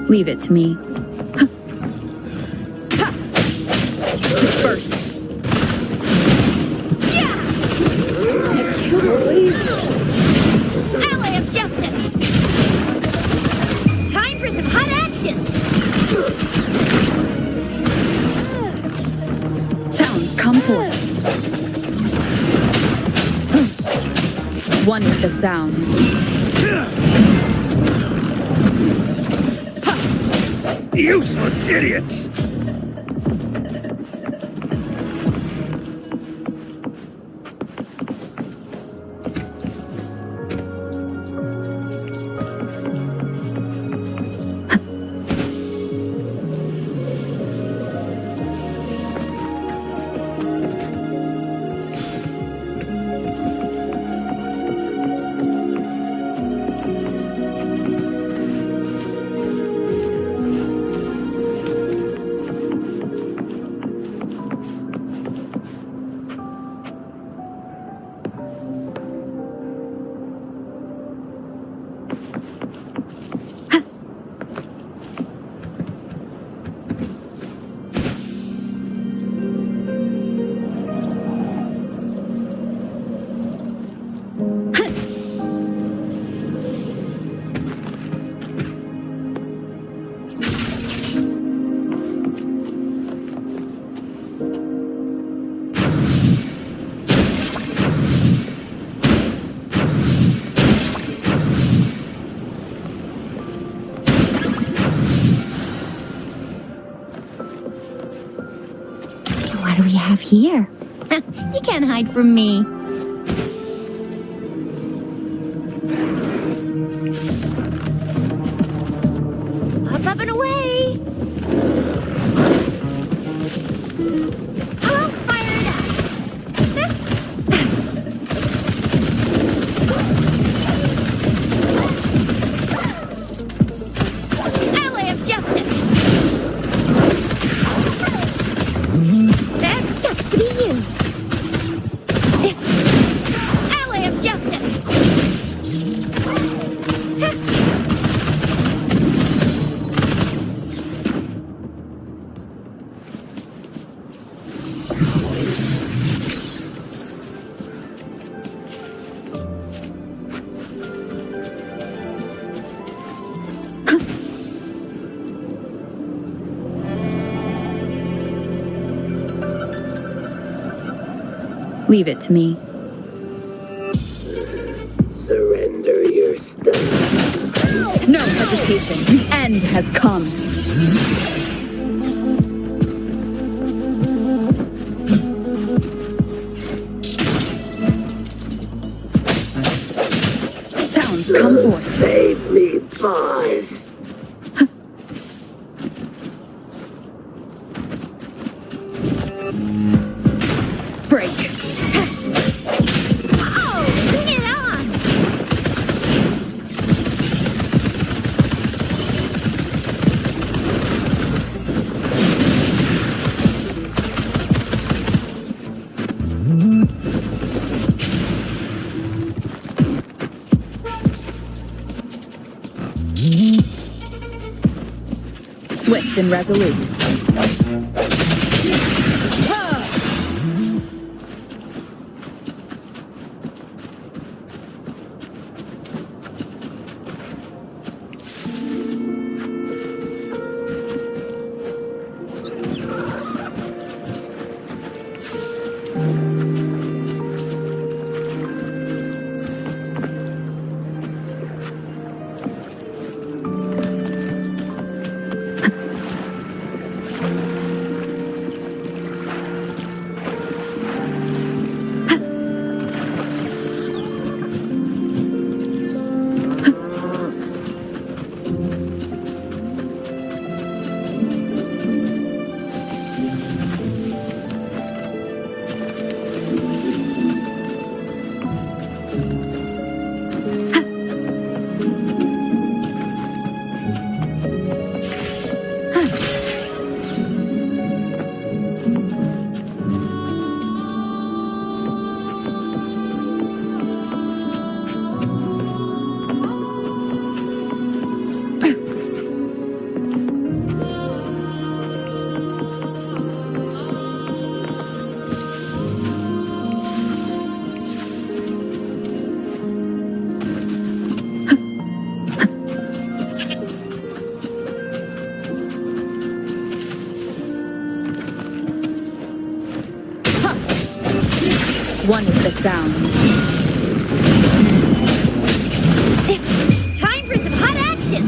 Leave it to me. Disperse. Yeah! Ally of justice! Time for some hot action! Sounds come forth. One with the sounds. Useless idiots! What do we have here? You can't hide from me. Up and away! I'll fire it up! Ally of justice! That sucks to be you! Ally of justice! Leave it to me. Surrender your stuff. No hesitation. The end has come. Sounds come forth. Save me, boys. Break. Oh, bring it on! Swift and resolute. One with the sounds. Time for some hot action!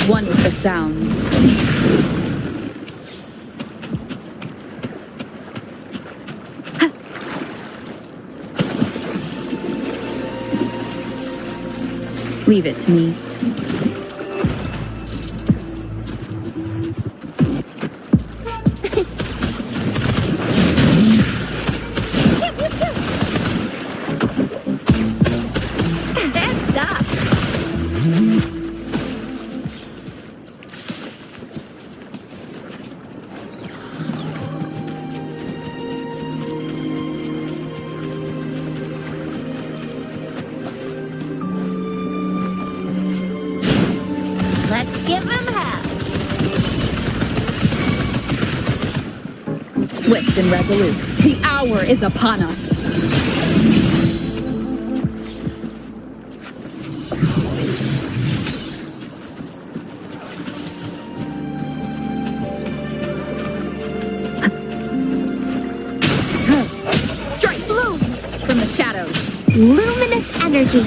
One with the sounds. Leave it to me. Let's give him hell. Swift and resolute. The hour is upon us. Strike blue from the shadows. Luminous energy.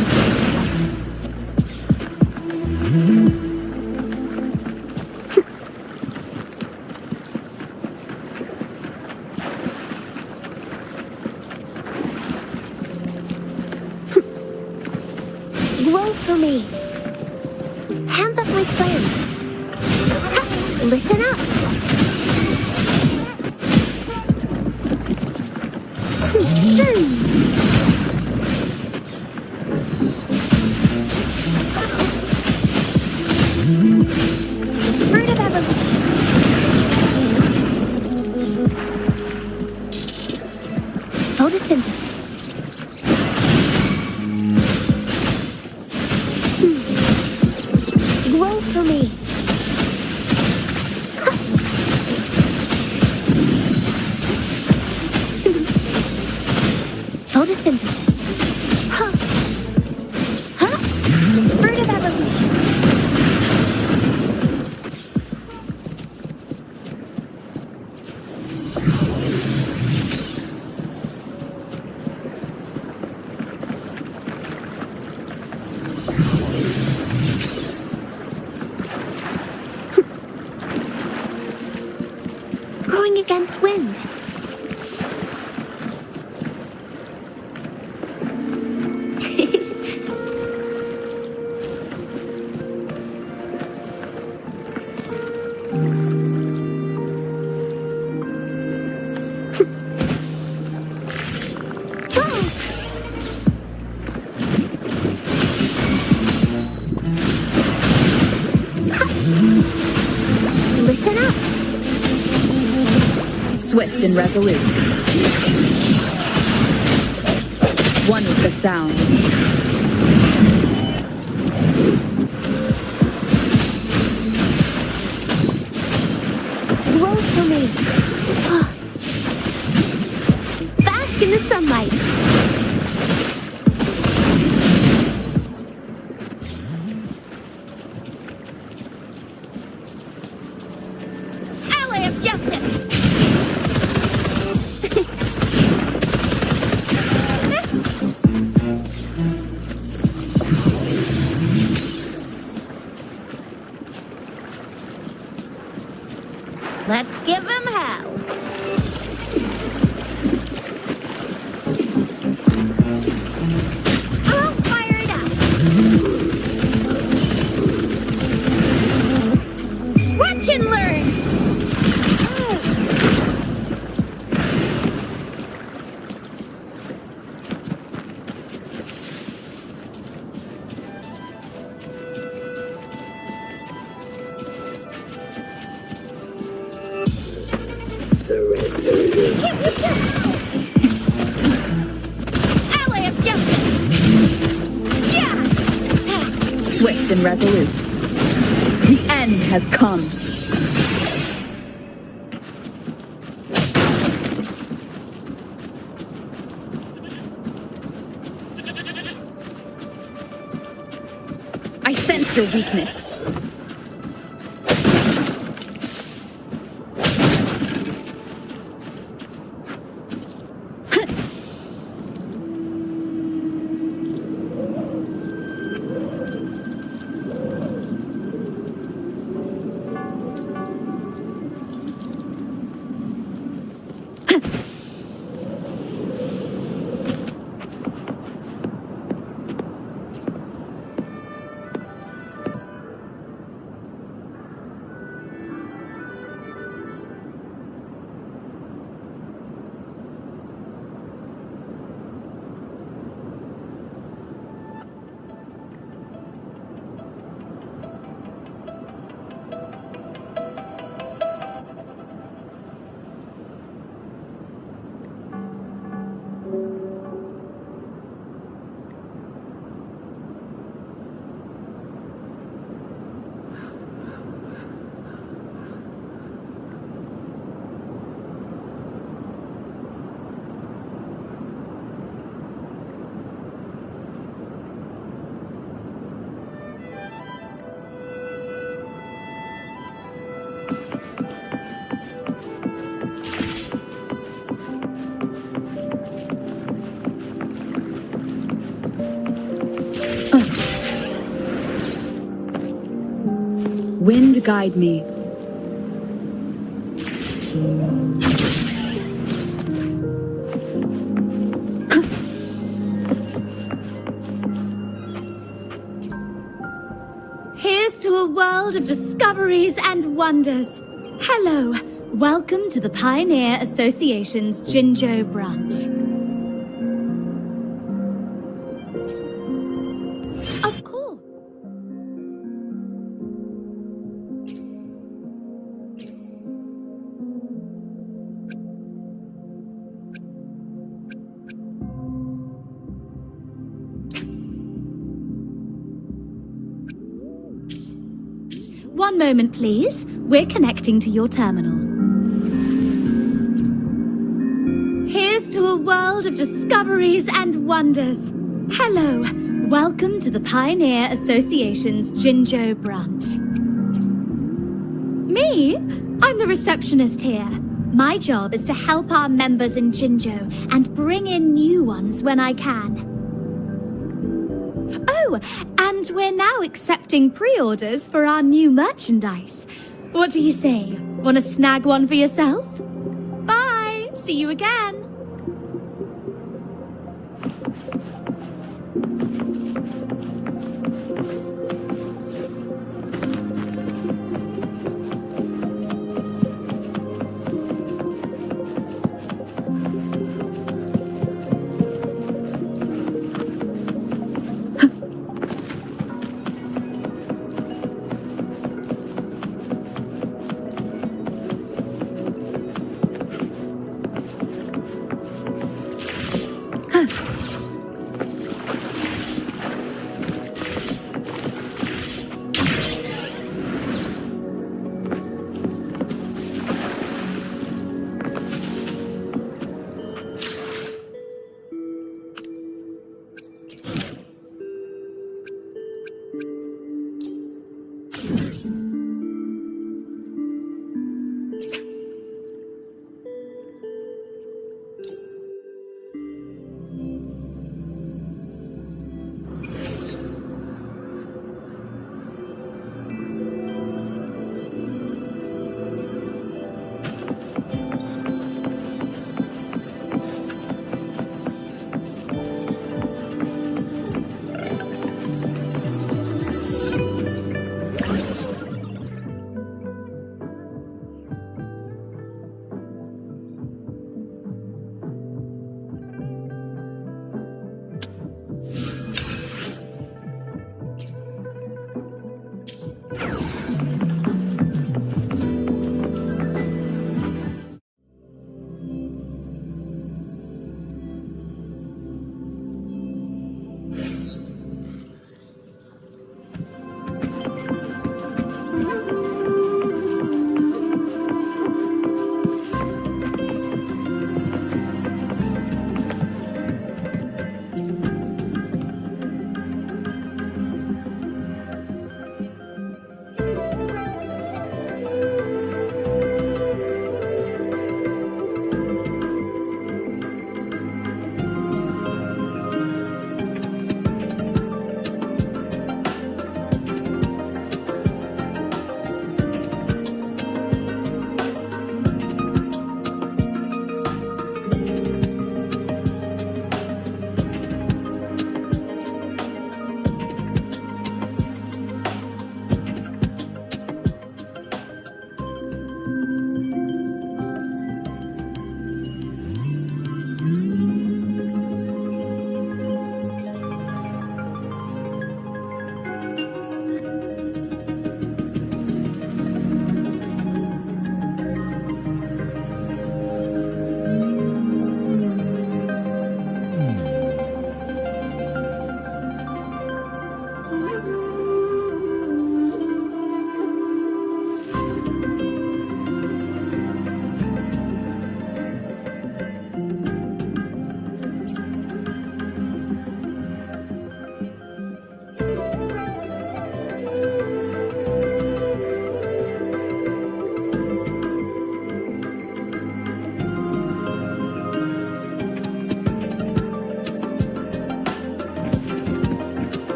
Grow for me. Hands off my friends. Listen up. Fruit of evolution. Photosynthesis. Grow for me. Photosynthesis. Huh? Fruit of evolution. Growing against wind. Listen up. Swift and resolute. One with the sounds. Glow for me. Bask in the sunlight. Ally of justice. Let's give him hell. I'll fire it up. Watch and learn. Surrender your Ally of justice. Yeah. Swift and resolute. The end has come. I sense your weakness. Wind guide me. Here's to a world of discoveries and wonders. Hello, welcome to the Pioneer Association's Jinzhou branch. Of course. One moment, please. We're connecting to your terminal. Here's to a world of discoveries and wonders. Hello, welcome to the Pioneer Association's Jinzhou branch. Me? I'm the receptionist here. My job is to help our members in Jinzhou and bring in new ones when I can. Oh, and we're now accepting pre-orders for our new merchandise. What do you say? Want to snag one for yourself? Bye! See you again!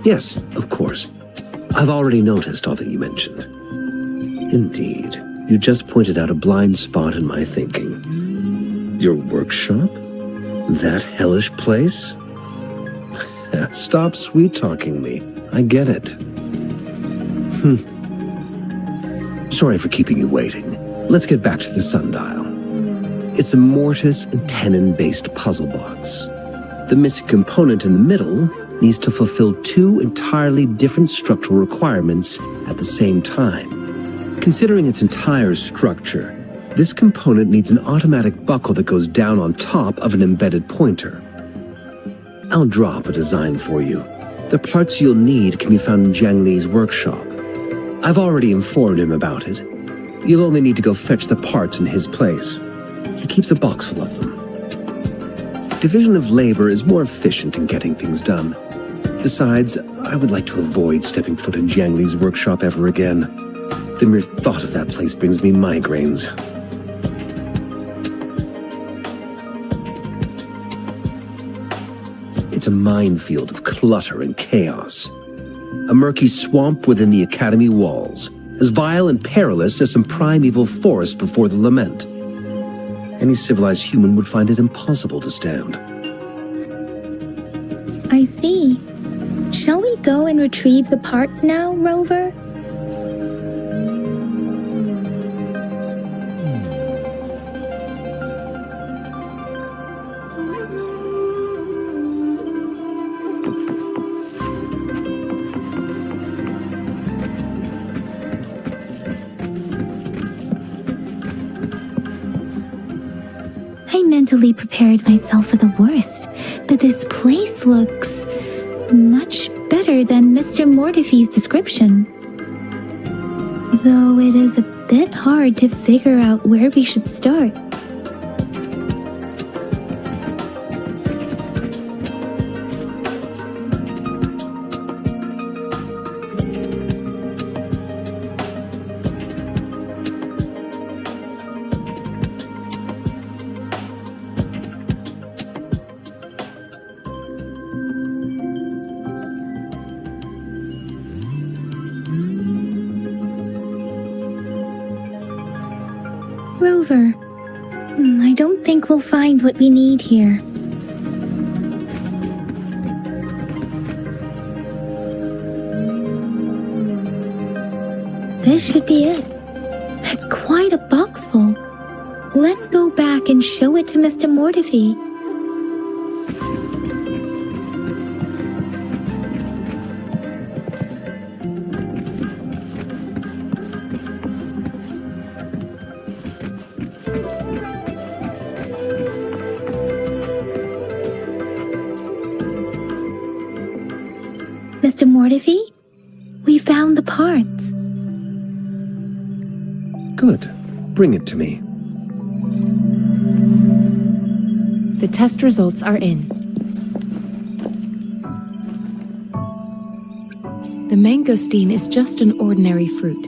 Yes, of course. I've already noticed all that you mentioned. Indeed, you just pointed out a blind spot in my thinking. Your workshop? That hellish place? Stop sweet-talking me. I get it. Sorry for keeping you waiting. Let's get back to the sundial. It's a mortise and tenon-based puzzle box. The missing component in the middle needs to fulfill two entirely different structural requirements at the same time. Considering its entire structure, this component needs an automatic buckle that goes down on top of an embedded pointer. I'll drop a design for you. The parts you'll need can be found in Jiang Li's workshop. I've already informed him about it. You'll only need to go fetch the parts in his place. He keeps a box full of them. Division of labor is more efficient in getting things done. Besides, I would like to avoid stepping foot in Jiang Li's workshop ever again. The mere thought of that place brings me migraines. It's a minefield of clutter and chaos. A murky swamp within the academy walls, as vile and perilous as some primeval forest before the lament. Any civilized human would find it impossible to stand. I see. Shall we go and retrieve the parts now, Rover? I mentally prepared myself for the worst, but this place looks much better than Mr. Mortify's description. Though it is a bit hard to figure out where we should start. Rover, I don't think we'll find what we need here. This should be it. It's quite a box full. Let's go back and show it to Mr. Mortify. Mr. Mortify, we found the parts. Good. Bring it to me. The test results are in. The mangosteen is just an ordinary fruit.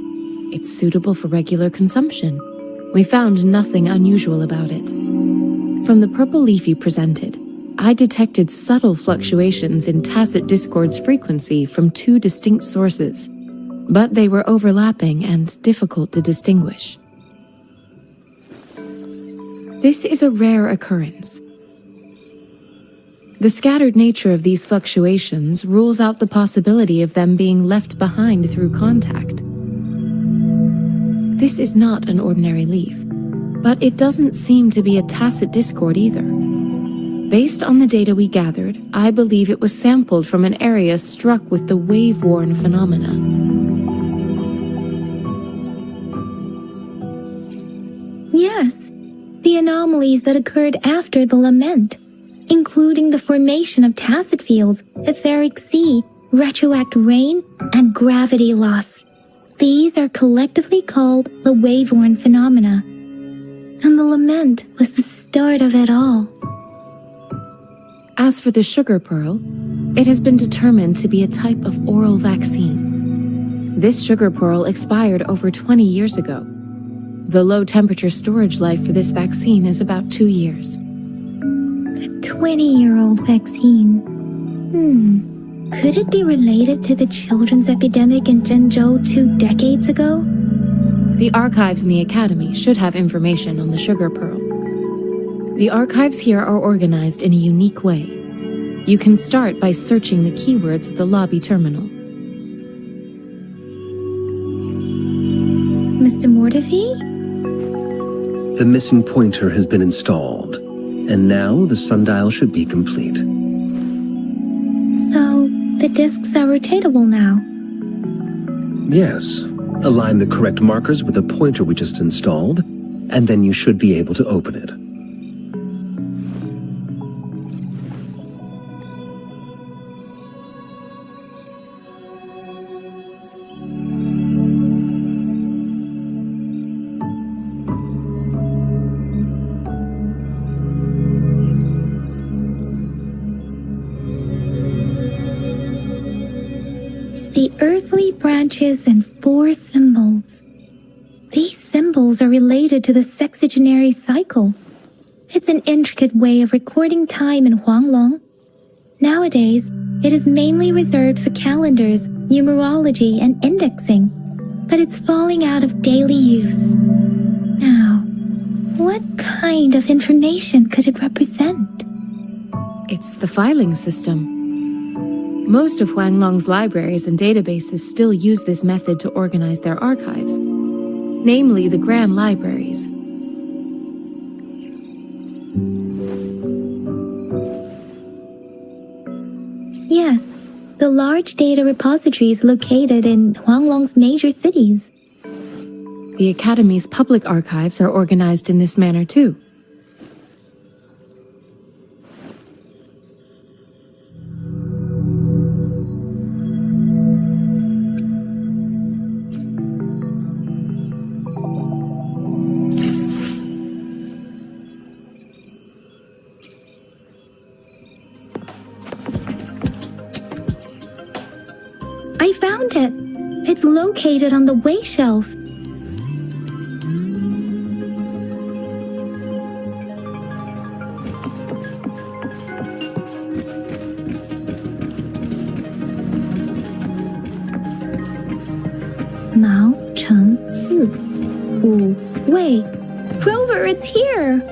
It's suitable for regular consumption. We found nothing unusual about it. From the purple leaf you presented, I detected subtle fluctuations in tacit discord's frequency from two distinct sources, but they were overlapping and difficult to distinguish. This is a rare occurrence. The scattered nature of these fluctuations rules out the possibility of them being left behind through contact. This is not an ordinary leaf, but it doesn't seem to be a tacit discord either. Based on the data we gathered, I believe it was sampled from an area struck with the wave-worn phenomena. Yes, the anomalies that occurred after the lament, including the formation of tacit fields, etheric sea, retroact rain, and gravity loss. These are collectively called the wave-worn phenomena. And the lament was the start of it all. As for the sugar pearl, it has been determined to be a type of oral vaccine. This sugar pearl expired over 20 years ago. The low-temperature storage life for this vaccine is about 2 years. A 20-year-old vaccine. Could it be related to the children's epidemic in Zhengzhou 2 decades ago? The archives in the Academy should have information on the sugar pearl. The archives here are organized in a unique way. You can start by searching the keywords at the lobby terminal. Mr. Mortefi? The missing pointer has been installed, and now the sundial should be complete. So, the discs are rotatable now. Yes. Align the correct markers with the pointer we just installed, and then you should be able to open it. The earthly branches and 4 symbols. These symbols are related to the sexagenary cycle. It's an intricate way of recording time in Huanglong. Nowadays, it is mainly reserved for calendars, numerology, and indexing, but it's falling out of daily use. Now, what kind of information could it represent? It's the filing system. Most of Huanglong's libraries and databases still use this method to organize their archives, namely the Grand Libraries. Yes, the large data repositories located in Huanglong's major cities. The Academy's public archives are organized in this manner too. I found it. It's located on the way shelf. Mao Cheng Si Wu Wei. Rover, it's here.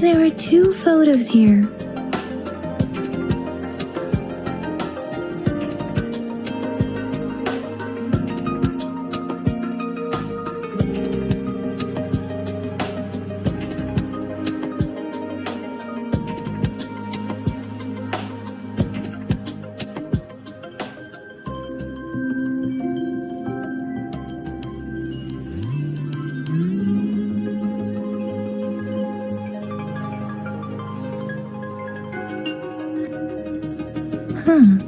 There are 2 photos here. Huh.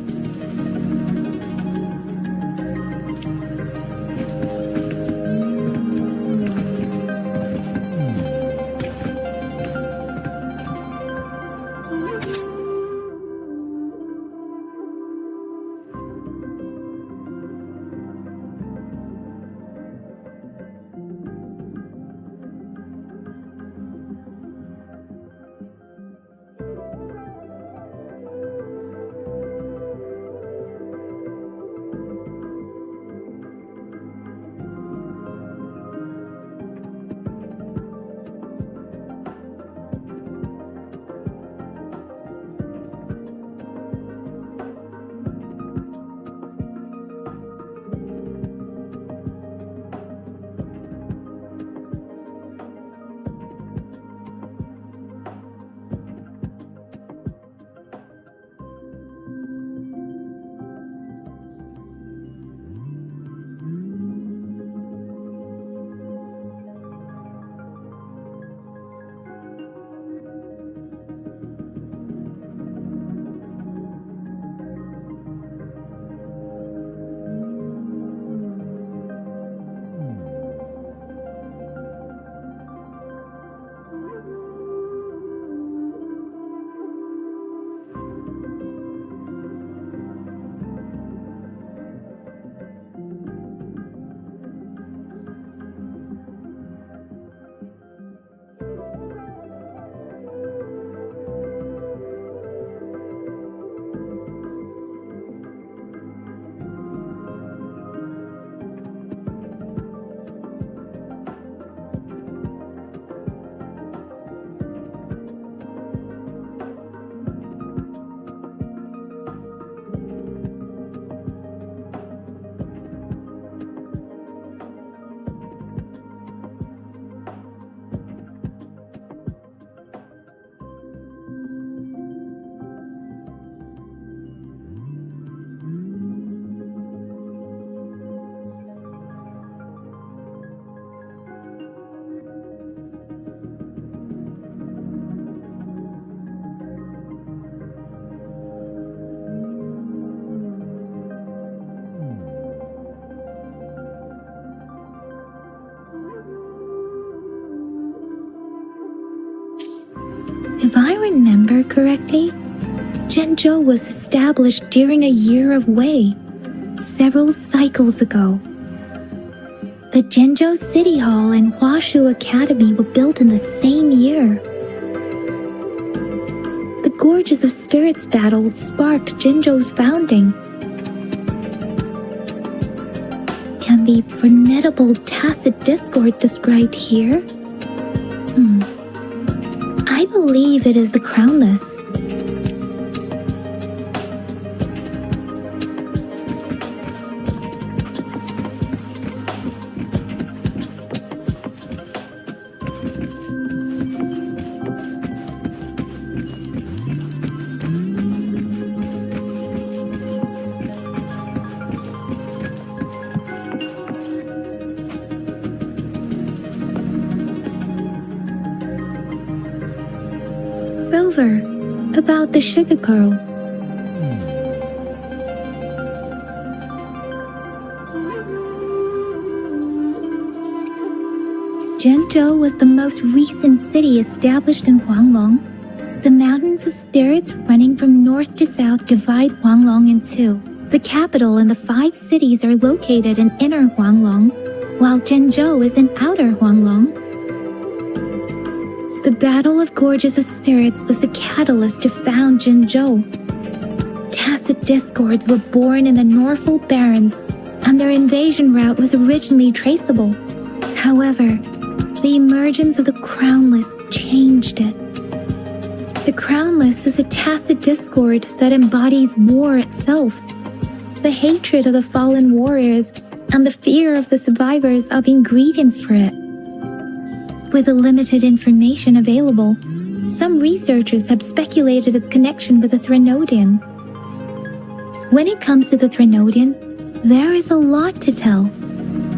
If I remember correctly, Zhenzhou was established during a year of Wei, several cycles ago. The Zhenzhou City Hall and Huashu Academy were built in the same year. The Gorges of Spirits battle sparked Zhenzhou's founding. And the formidable tacit discord described here? I believe it is the Crownless. Rover, about the sugar pearl. Zhenzhou was the most recent city established in Huanglong. The mountains of spirits running from north to south divide Huanglong in two. The capital and the 5 cities are located in inner Huanglong, while Zhenzhou is in outer Huanglong. The Battle of Gorges of Spirits was the catalyst to found Zhenzhou. Tacit discords were born in the Norfolk Barrens, and their invasion route was originally traceable. However, the emergence of the Crownless changed it. The Crownless is a tacit discord that embodies war itself. The hatred of the fallen warriors and the fear of the survivors are the ingredients for it. With the limited information available, some researchers have speculated its connection with the Threnodian. When it comes to the Threnodian, there is a lot to tell.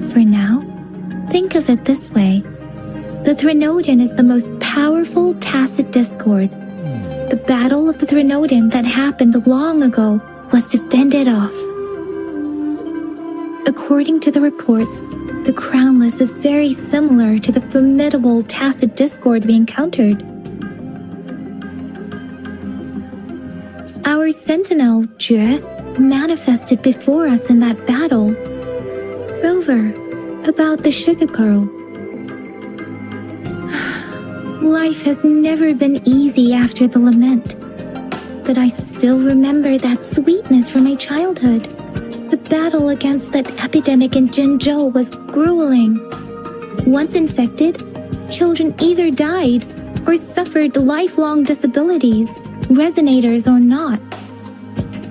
For now, think of it this way. The Threnodian is the most powerful tacit discord. The Battle of the Threnodian that happened long ago was to fend it off. According to the reports, the Crownless is very similar to the formidable tacit discord we encountered. Our sentinel, Jue, manifested before us in that battle. Rover, about the sugar pearl. Life has never been easy after the lament, but I still remember that sweetness from my childhood. The battle against that epidemic in Jinzhou was grueling. Once infected, children either died or suffered lifelong disabilities, resonators or not.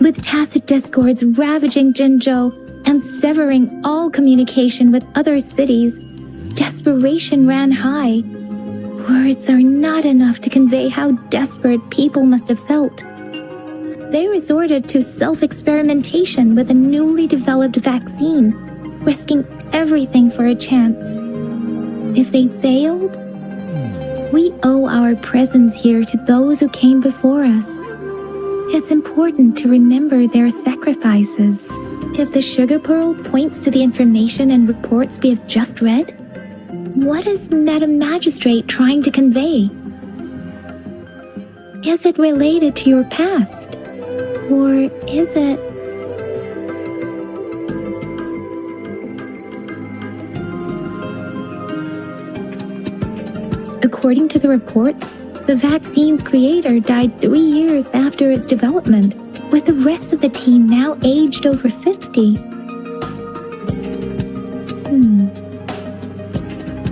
With tacit discords ravaging Jinzhou and severing all communication with other cities, desperation ran high. Words are not enough to convey how desperate people must have felt. They resorted to self-experimentation with a newly developed vaccine, risking everything for a chance. If they failed, we owe our presence here to those who came before us. It's important to remember their sacrifices. If the sugar pearl points to the information and reports we have just read, what is Madam Magistrate trying to convey? Is it related to your past? Or is it... According to the reports, the vaccine's creator died 3 years after its development, with the rest of the team now aged over 50.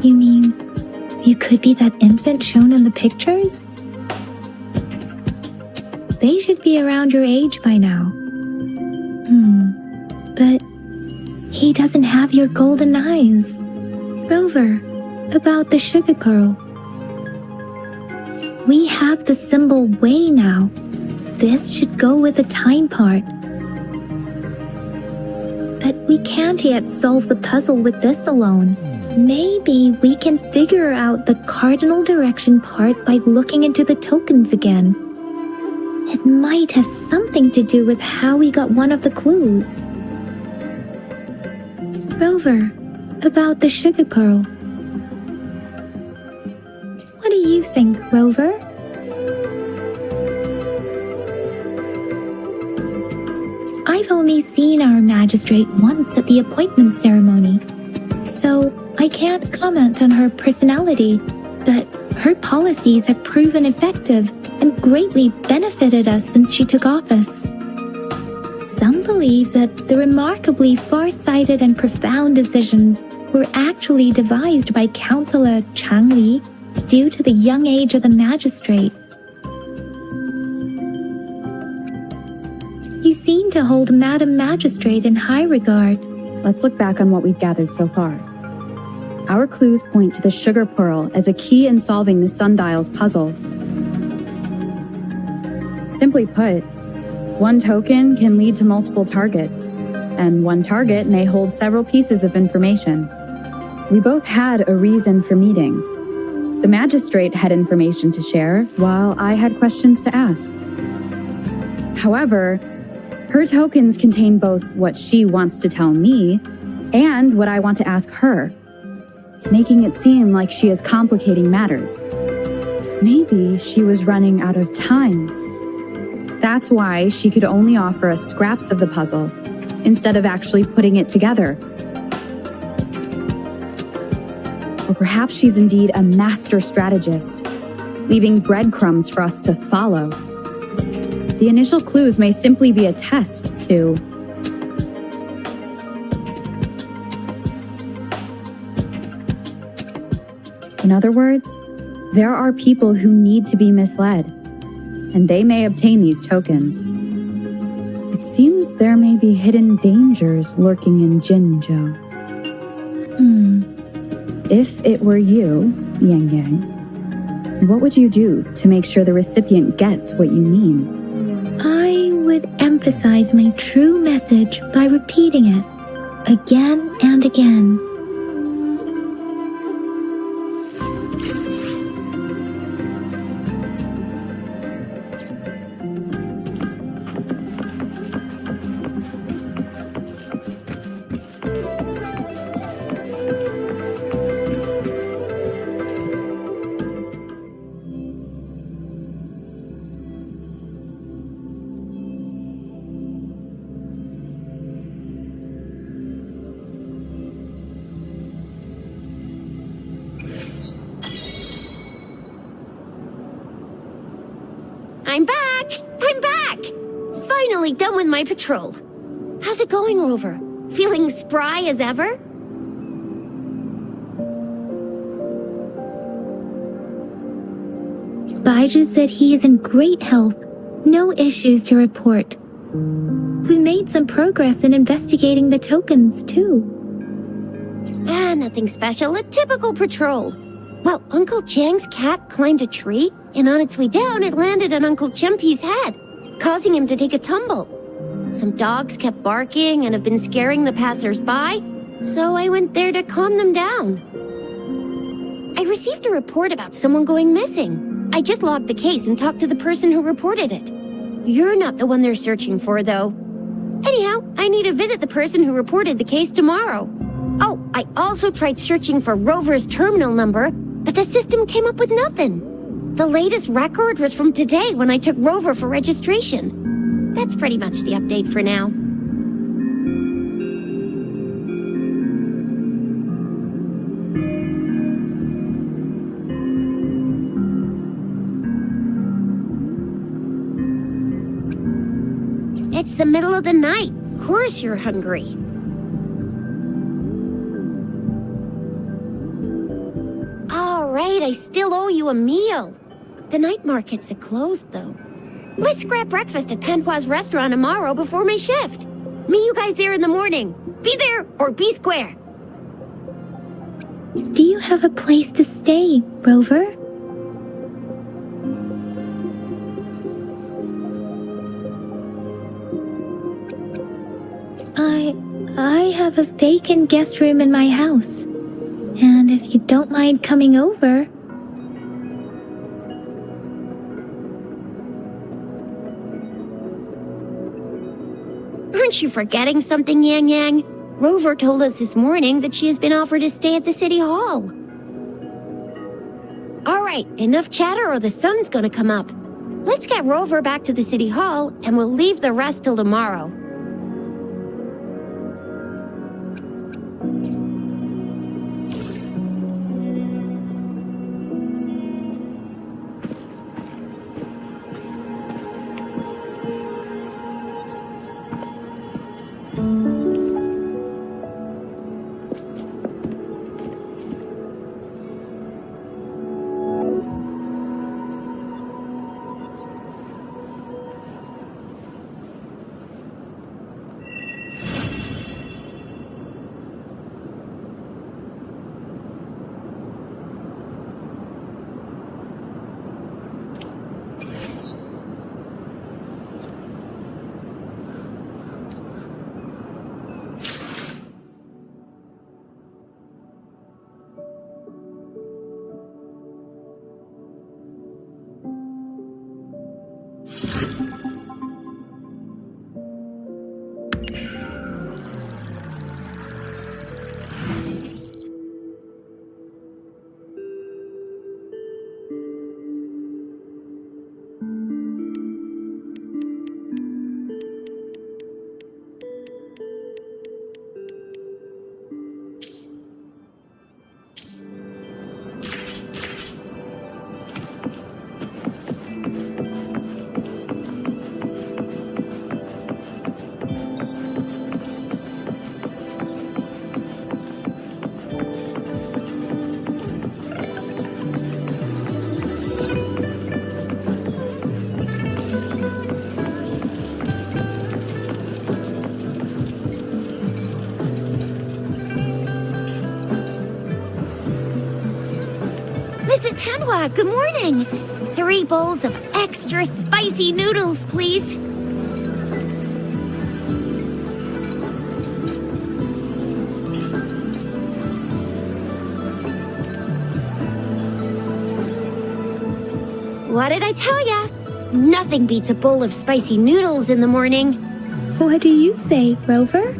You mean, you could be that infant shown in the pictures? They should be around your age by now. But he doesn't have your golden eyes. Rover, about the sugar pearl. We have the symbol way now. This should go with the time part. But we can't yet solve the puzzle with this alone. Maybe we can figure out the cardinal direction part by looking into the tokens again. It might have something to do with how we got one of the clues. Rover, about the sugar pearl. What do you think, Rover? I've only seen our magistrate once at the appointment ceremony, so I can't comment on her personality, but her policies have proven effective and greatly benefited us since she took office. Some believe that the remarkably far-sighted and profound decisions were actually devised by Councillor Chang Li due to the young age of the magistrate. You seem to hold Madam Magistrate in high regard. Let's look back on what we've gathered so far. Our clues point to the sugar pearl as a key in solving the sundial's puzzle. Simply put, one token can lead to multiple targets, and one target may hold several pieces of information. We both had a reason for meeting. The magistrate had information to share, while I had questions to ask. However, her tokens contain both what she wants to tell me and what I want to ask her, making it seem like she is complicating matters. Maybe she was running out of time. That's why she could only offer us scraps of the puzzle, instead of actually putting it together. Or perhaps she's indeed a master strategist, leaving breadcrumbs for us to follow. The initial clues may simply be a test to... In other words, there are people who need to be misled, and they may obtain these tokens. It seems there may be hidden dangers lurking in Jinzhou. If it were you, Yang Yang, what would you do to make sure the recipient gets what you mean? I would emphasize my true message by repeating it again and again. I'm back! I'm back! Finally done with my patrol. How's it going, Rover? Feeling spry as ever? Baiju said he is in great health. No issues to report. We made some progress in investigating the tokens, too. Nothing special. A typical patrol. Well, Uncle Chang's cat climbed a tree, and on its way down, it landed on Uncle Chempi's head, causing him to take a tumble. Some dogs kept barking and have been scaring the passers-by, so I went there to calm them down. I received a report about someone going missing. I just logged the case and talked to the person who reported it. You're not the one they're searching for, though. Anyhow, I need to visit the person who reported the case tomorrow. Oh, I also tried searching for Rover's terminal number, but the system came up with nothing. The latest record was from today when I took Rover for registration. That's pretty much the update for now. It's the middle of the night. Of course you're hungry. All right, I still owe you a meal. The night markets are closed, though. Let's grab breakfast at Panhua's restaurant tomorrow before my shift. Meet you guys there in the morning. Be there or be square. Do you have a place to stay, Rover? I have a vacant guest room in my house. And if you don't mind coming over... Aren't you forgetting something, Yang Yang? Rover told us this morning that she has been offered to stay at the city hall. All right, enough chatter or the sun's gonna come up. Let's get Rover back to the city hall and we'll leave the rest till tomorrow. Panwa, good morning. 3 bowls of extra spicy noodles, please. What did I tell ya? Nothing beats a bowl of spicy noodles in the morning. What do you say, Rover?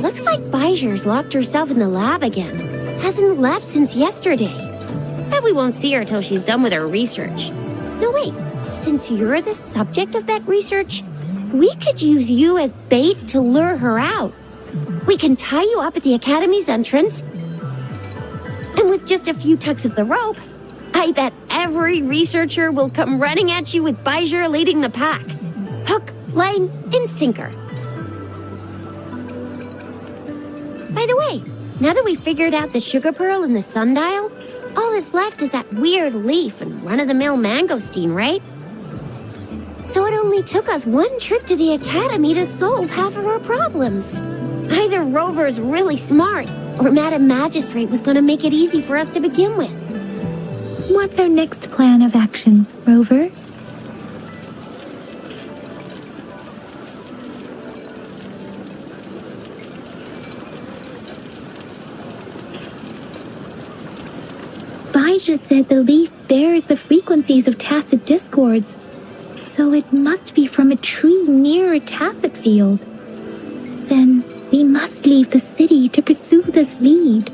Looks like Bijur's locked herself in the lab again. Hasn't left since yesterday. Bet we won't see her till she's done with her research. No, wait. Since you're the subject of that research, we could use you as bait to lure her out. We can tie you up at the Academy's entrance. And with just a few tugs of the rope, I bet every researcher will come running at you with Bijur leading the pack. Hook, line, and sinker. By the way, now that we figured out the sugar pearl and the sundial, all that's left is that weird leaf and run-of-the-mill mangosteen, right? So it only took us 1 trip to the Academy to solve half of our problems. Either Rover's really smart, or Madam Magistrate was going to make it easy for us to begin with. What's our next plan of action, Rover? Bijah said the leaf bears the frequencies of tacit discords, so it must be from a tree near a tacit field. Then we must leave the city to pursue this lead.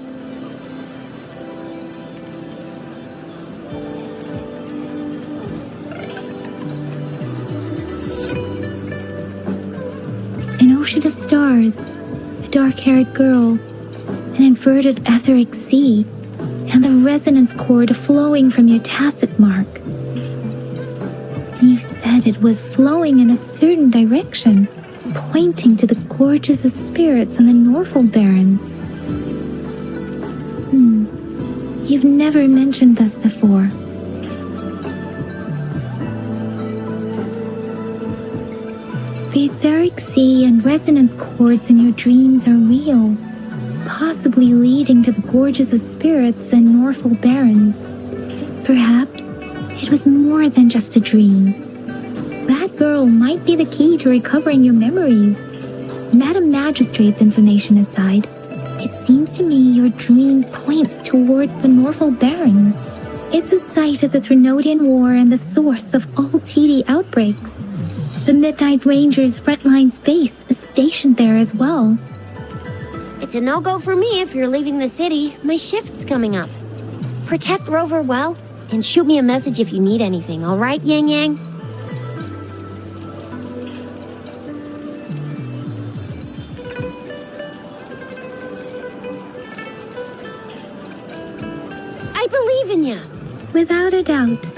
An ocean of stars, a dark-haired girl, an inverted etheric sea, and the resonance cord flowing from your tacit mark. You said it was flowing in a certain direction, pointing to the gorges of spirits on the Norfolk Barrens. You've never mentioned this before. The etheric sea and resonance cords in your dreams are real, possibly leading to the gorges of spirits and Norfolk Barrens. Perhaps it was more than just a dream. That girl might be the key to recovering your memories. Madam Magistrate's information aside, it seems to me your dream points toward the Norfolk Barrens. It's a site of the Threnodian War and the source of all TD outbreaks. The Midnight Rangers' frontline base is stationed there as well. It's a no-go for me if you're leaving the city. My shift's coming up. Protect Rover well, and shoot me a message if you need anything, all right, Yang Yang? I believe in you. Without a doubt.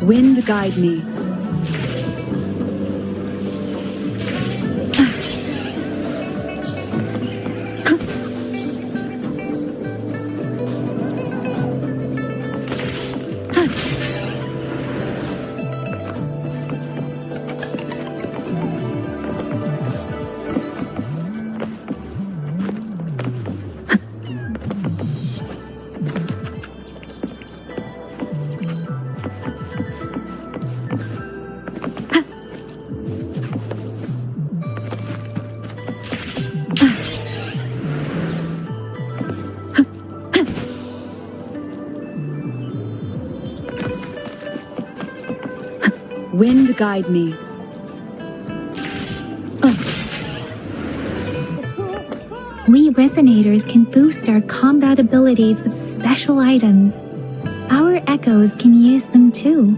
Wind guide me. Wind guide me. We resonators can boost our combat abilities with special items. Our echoes can use them too.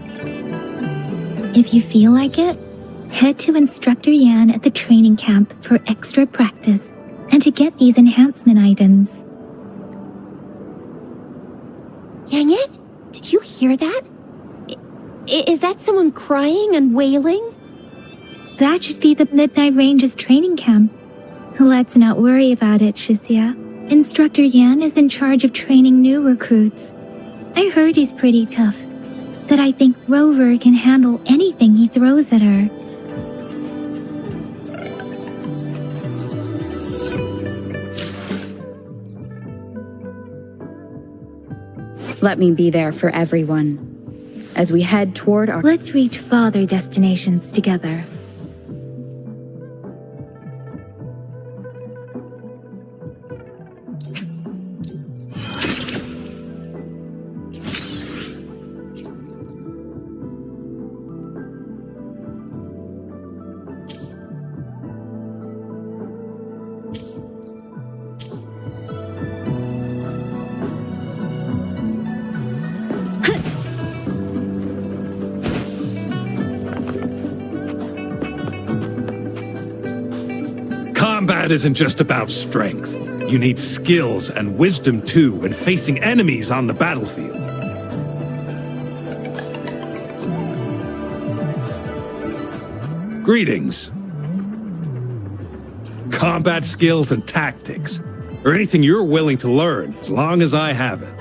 If you feel like it, head to Instructor Yan at the training camp for extra practice and to get these enhancement items. Yang Yan, did you hear that? Is that someone crying and wailing? That should be the Midnight Range's training camp. Let's not worry about it, Shixia. Instructor Yan is in charge of training new recruits. I heard he's pretty tough, but I think Rover can handle anything he throws at her. Let me be there for everyone. As we head toward our... Let's reach farther destinations together. Combat isn't just about strength. You need skills and wisdom too when facing enemies on the battlefield. Greetings. Combat skills and tactics, or anything you're willing to learn as long as I have it.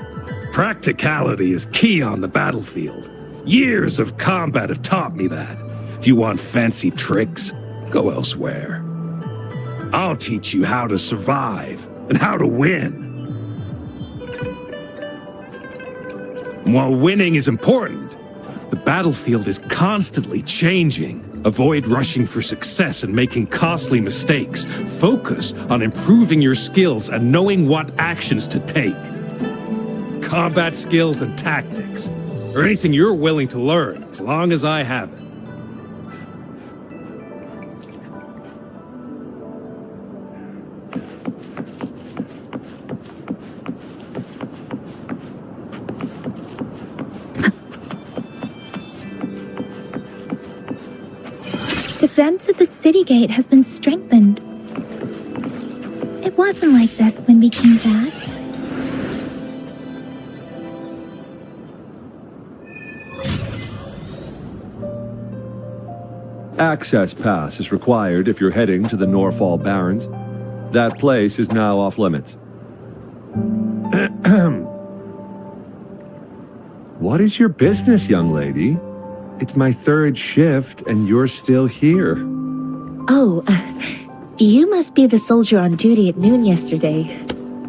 Practicality is key on the battlefield. Years of combat have taught me that. If you want fancy tricks, go elsewhere. I'll teach you how to survive and how to win. And while winning is important, the battlefield is constantly changing. Avoid rushing for success and making costly mistakes. Focus on improving your skills and knowing what actions to take. Combat skills and tactics, or anything you're willing to learn as long as I have it. Defense at the city gate has been strengthened. It wasn't like this when we came back. Access pass is required if you're heading to the Norfall Barrens. That place is now off limits. What is your business, young lady? It's my third shift, and you're still here. Oh, you must be the soldier on duty at noon yesterday.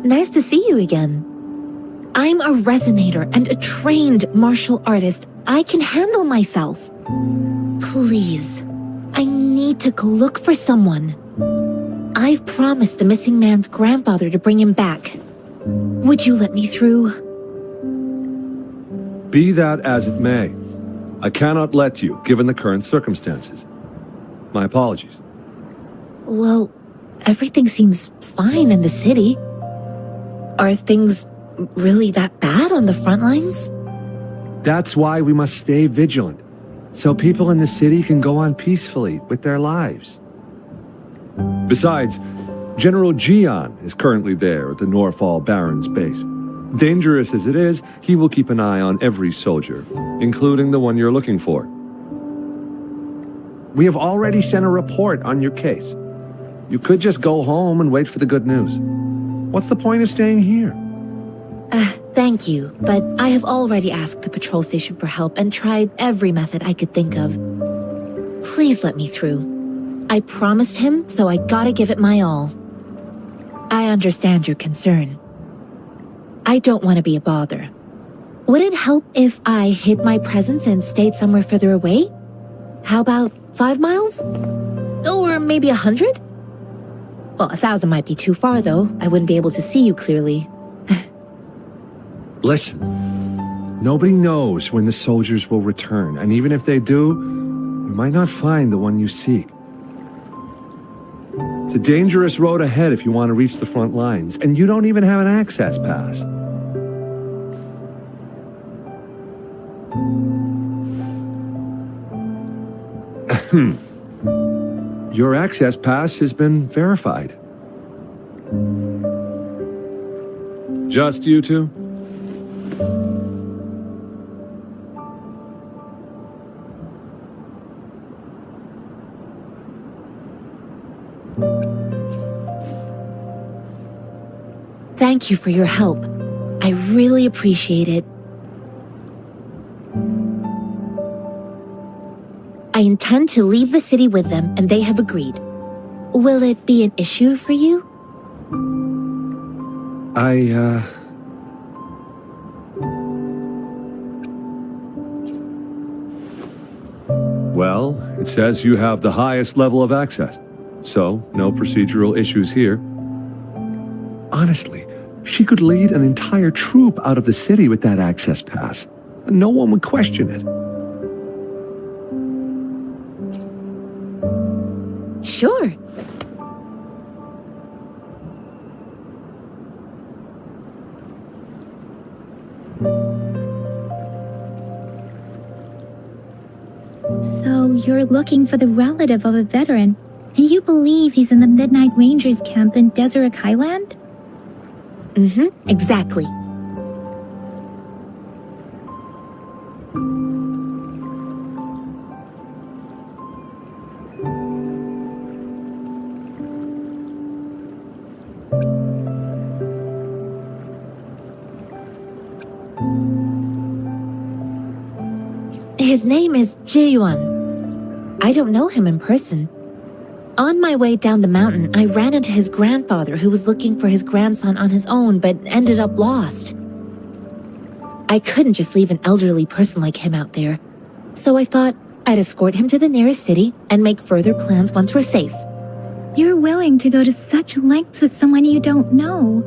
Nice to see you again. I'm a resonator and a trained martial artist. I can handle myself. Please, I need to go look for someone. I've promised the missing man's grandfather to bring him back. Would you let me through? Be that as it may, I cannot let you, given the current circumstances. My apologies. Well, everything seems fine in the city. Are things really that bad on the front lines? That's why we must stay vigilant, so people in the city can go on peacefully with their lives. Besides, General Jian is currently there at the Norfall Barrens base. Dangerous as it is, he will keep an eye on every soldier, including the one you're looking for. We have already sent a report on your case. You could just go home and wait for the good news. What's the point of staying here? Thank you, but I have already asked the patrol station for help and tried every method I could think of. Please let me through. I promised him, so I gotta give it my all. I understand your concern. I don't want to be a bother. Would it help if I hid my presence and stayed somewhere further away? How about 5 miles? Or maybe 100? Well, 1,000 might be too far, though. I wouldn't be able to see you clearly. Listen, nobody knows when the soldiers will return, and even if they do, we might not find the one you seek. It's a dangerous road ahead if you want to reach the front lines, and you don't even have an access pass. Your access pass has been verified. Just you two? Thank you for your help. I really appreciate it. I intend to leave the city with them, and they have agreed. Will it be an issue for you? Well, it says you have the highest level of access, so no procedural issues here. Honestly, she could lead an entire troop out of the city with that access pass. No one would question it. Sure. So you're looking for the relative of a veteran, and you believe he's in the Midnight Rangers camp in Deseret Highland? Exactly. His name is Ji-yuan. I don't know him in person. On my way down the mountain, I ran into his grandfather who was looking for his grandson on his own but ended up lost. I couldn't just leave an elderly person like him out there, so I thought I'd escort him to the nearest city and make further plans once we're safe. You're willing to go to such lengths with someone you don't know.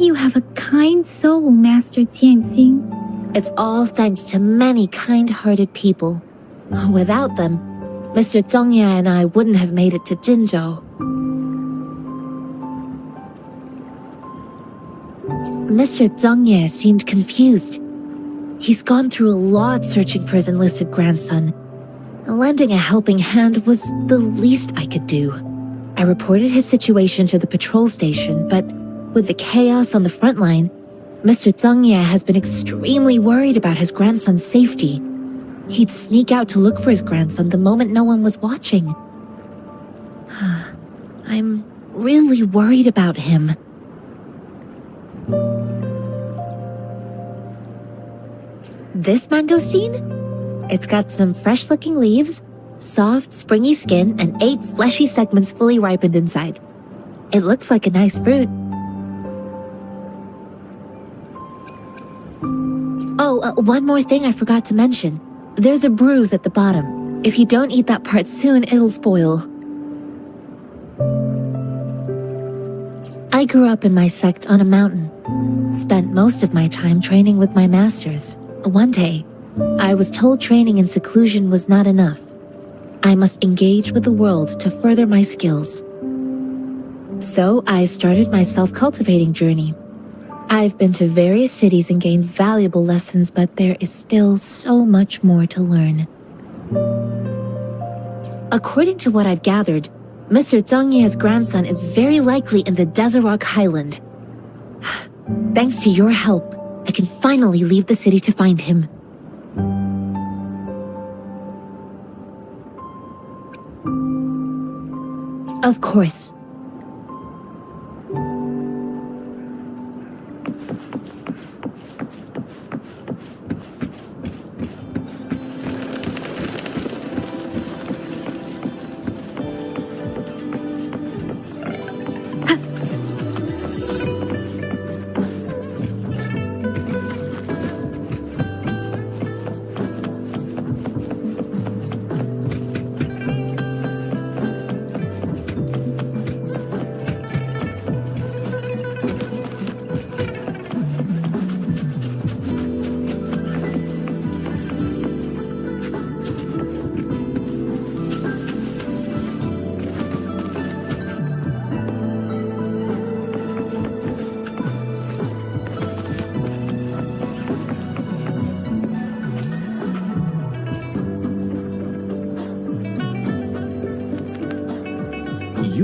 You have a kind soul, Master Tianxing. It's all thanks to many kind-hearted people. Without them, Mr. Zhongye and I wouldn't have made it to Jinzhou. Mr. Zhongye seemed confused. He's gone through a lot searching for his enlisted grandson. Lending a helping hand was the least I could do. I reported his situation to the patrol station, but with the chaos on the front line, Mr. Zhongye has been extremely worried about his grandson's safety. He'd sneak out to look for his grandson the moment no one was watching. I'm really worried about him. This mangosteen? It's got some fresh-looking leaves, soft, springy skin, and 8 fleshy segments fully ripened inside. It looks like a nice fruit. Oh, one more thing I forgot to mention. There's a bruise at the bottom. If you don't eat that part soon, it'll spoil. I grew up in my sect on a mountain. Spent most of my time training with my masters. One day, I was told training in seclusion was not enough. I must engage with the world to further my skills. So I started my self-cultivating journey. I've been to various cities and gained valuable lessons, but there is still so much more to learn. According to what I've gathered, Mr. Zhongye's grandson is very likely in the Deseret Highland. Thanks to your help, I can finally leave the city to find him. Of course.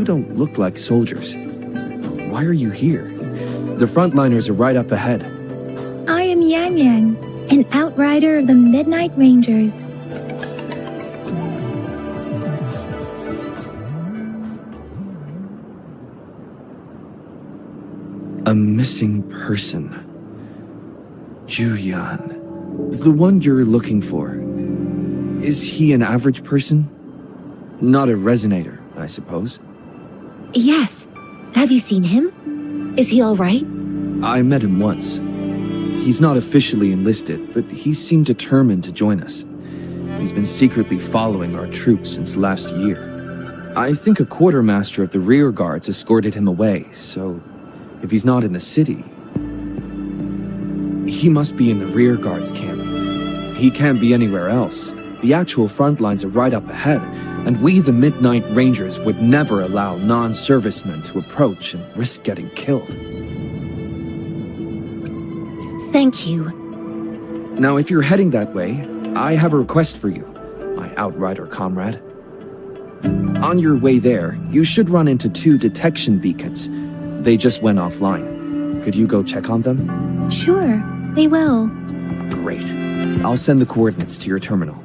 You don't look like soldiers. Why are you here? The frontliners are right up ahead. I am Yang Yang, an outrider of the Midnight Rangers. A missing person. Juyan. The one you're looking for. Is he an average person? Not a resonator, I suppose. Yes. Have you seen him? Is he all right? I met him once. He's not officially enlisted, but he seemed determined to join us. He's been secretly following our troops since last year. I think a quartermaster of the rear guards escorted him away, so if he's not in the city, he must be in the rear guards camp. He can't be anywhere else. The actual front lines are right up ahead, and we, the Midnight Rangers, would never allow non-servicemen to approach and risk getting killed. Thank you. Now, if you're heading that way, I have a request for you, my outrider comrade. On your way there, you should run into 2 detection beacons. They just went offline. Could you go check on them? Sure, we will. Great. I'll send the coordinates to your terminal.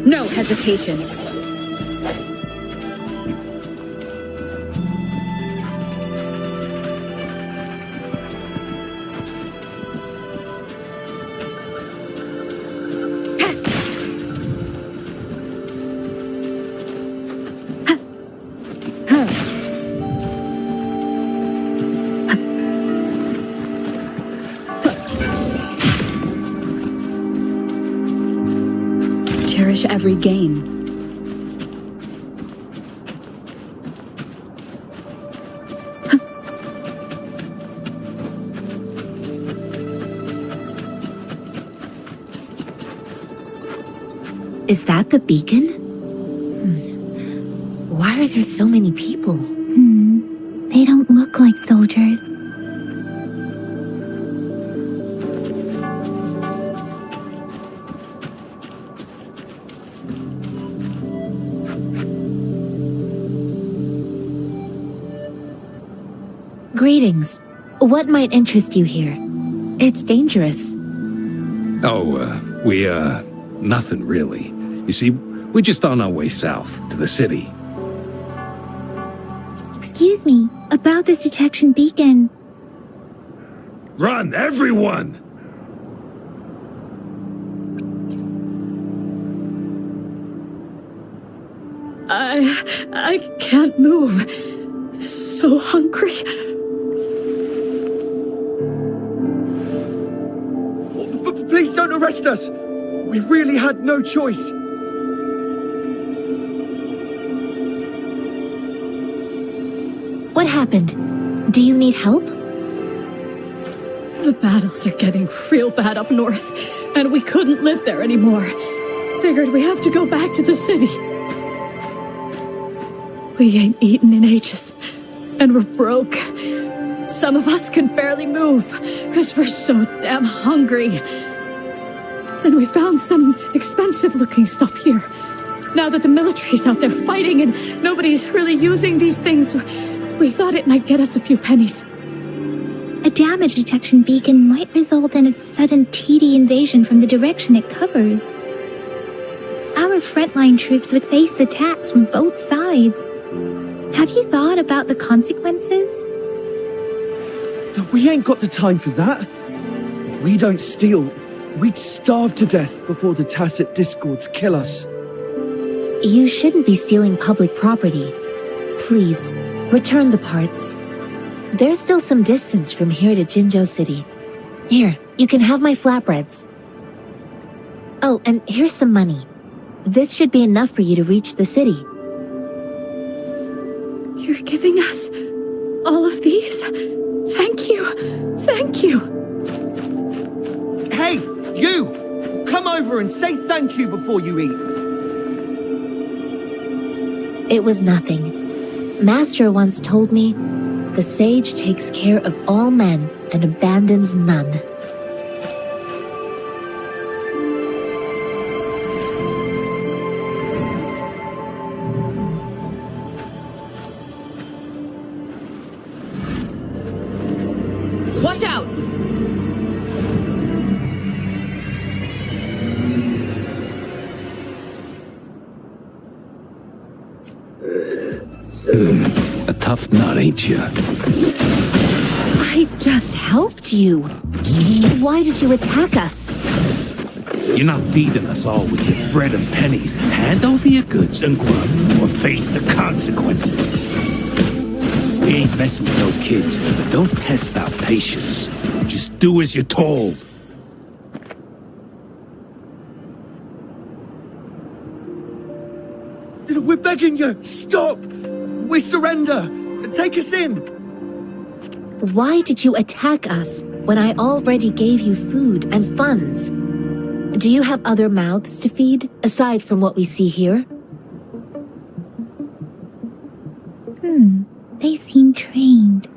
No hesitation. Cherish every gain. Is that the beacon? Why are there so many people? They don't look like soldiers. Greetings. What might interest you here? It's dangerous. Nothing really. You see, we're just on our way south to the city. Excuse me, about this detection beacon. Run, everyone! I can't move. So hungry. Please don't arrest us! We really had no choice. What happened? Do you need help? The battles are getting real bad up north, and we couldn't live there anymore. Figured we have to go back to the city. We ain't eaten in ages, and we're broke. Some of us can barely move, because we're so damn hungry. Then we found some expensive-looking stuff here. Now that the military's out there fighting and nobody's really using these things, we thought it might get us a few pennies. A damage detection beacon might result in a sudden TD invasion from the direction it covers. Our frontline troops would face attacks from both sides. Have you thought about the consequences? We ain't got the time for that. If we don't steal, we'd starve to death before the Tacit Discords kill us. You shouldn't be stealing public property. Please, return the parts. There's still some distance from here to Jinzhou City. Here, you can have my flatbreads. Oh, and here's some money. This should be enough for you to reach the city. You're giving us all of these? Thank you. Thank you. Hey, you! Come over and say thank you before you eat. It was nothing. Master once told me, the sage takes care of all men and abandons none. Watch out! A tough nut, ain't you? I just helped you. Why did you attack us? You're not feeding us all with your bread and pennies. Hand over your goods and grub, or face the consequences. We ain't messing with no kids, but don't test our patience. Just do as you're told. We're begging you, stop! We surrender! Take us in! Why did you attack us when I already gave you food and funds? Do you have other mouths to feed, aside from what we see here? They seem trained.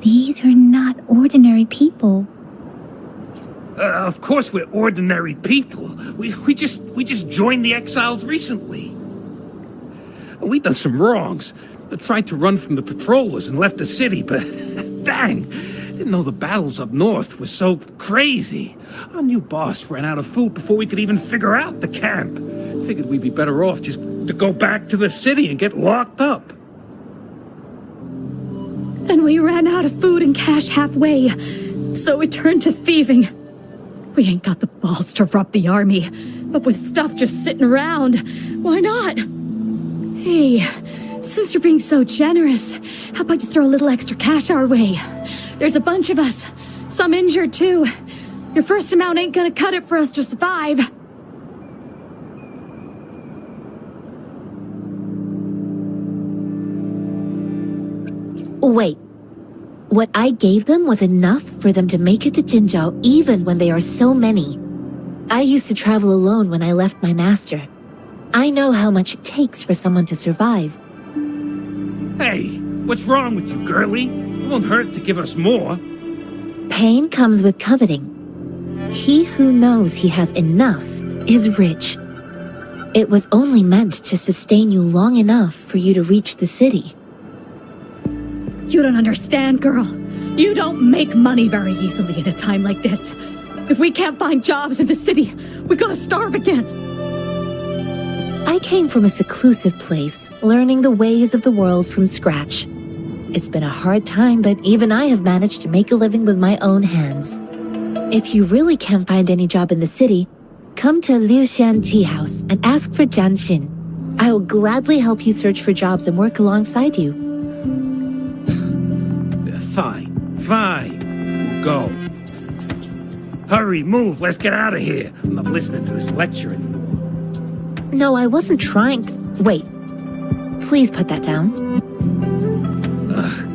These are not ordinary people. Of course we're ordinary people. We just joined the exiles recently. We done some wrongs. Tried to run from the patrollers and left the city, but dang, didn't know the battles up north were so crazy. Our new boss ran out of food before we could even figure out the camp. Figured we'd be better off just to go back to the city and get locked up. Then we ran out of food and cash halfway, so we turned to thieving. We ain't got the balls to rob the army, but with stuff just sitting around, why not? Hey, since you're being so generous, how about you throw a little extra cash our way? There's a bunch of us, some injured too. Your first amount ain't gonna cut it for us to survive. Wait. What I gave them was enough for them to make it to Jinzhou even when they are so many. I used to travel alone when I left my master. I know how much it takes for someone to survive. Hey, what's wrong with you, girlie? It won't hurt to give us more. Pain comes with coveting. He who knows he has enough is rich. It was only meant to sustain you long enough for you to reach the city. You don't understand, girl. You don't make money very easily in a time like this. If we can't find jobs in the city, we're gonna starve again. I came from a seclusive place, learning the ways of the world from scratch. It's been a hard time, but even I have managed to make a living with my own hands. If you really can't find any job in the city, come to Liuxian Tea House and ask for Jianxin. I will gladly help you search for jobs and work alongside you. Fine. We'll go. Hurry, move, let's get out of here. I'm not listening to this lecture anymore. No, I wasn't trying to... Wait. Please put that down.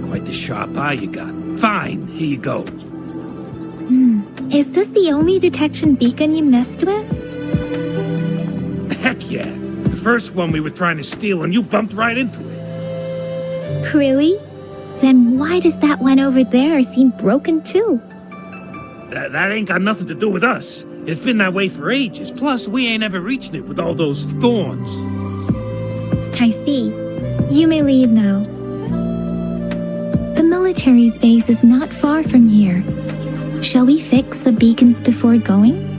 Quite the sharp eye you got. Fine, here you go. Is this the only detection beacon you messed with? Heck yeah. The first one we were trying to steal and you bumped right into it. Really? Then why does that one over there seem broken too? That ain't got nothing to do with us. It's been that way for ages. Plus, we ain't ever reaching it with all those thorns. I see. You may leave now. The military's base is not far from here. Shall we fix the beacons before going?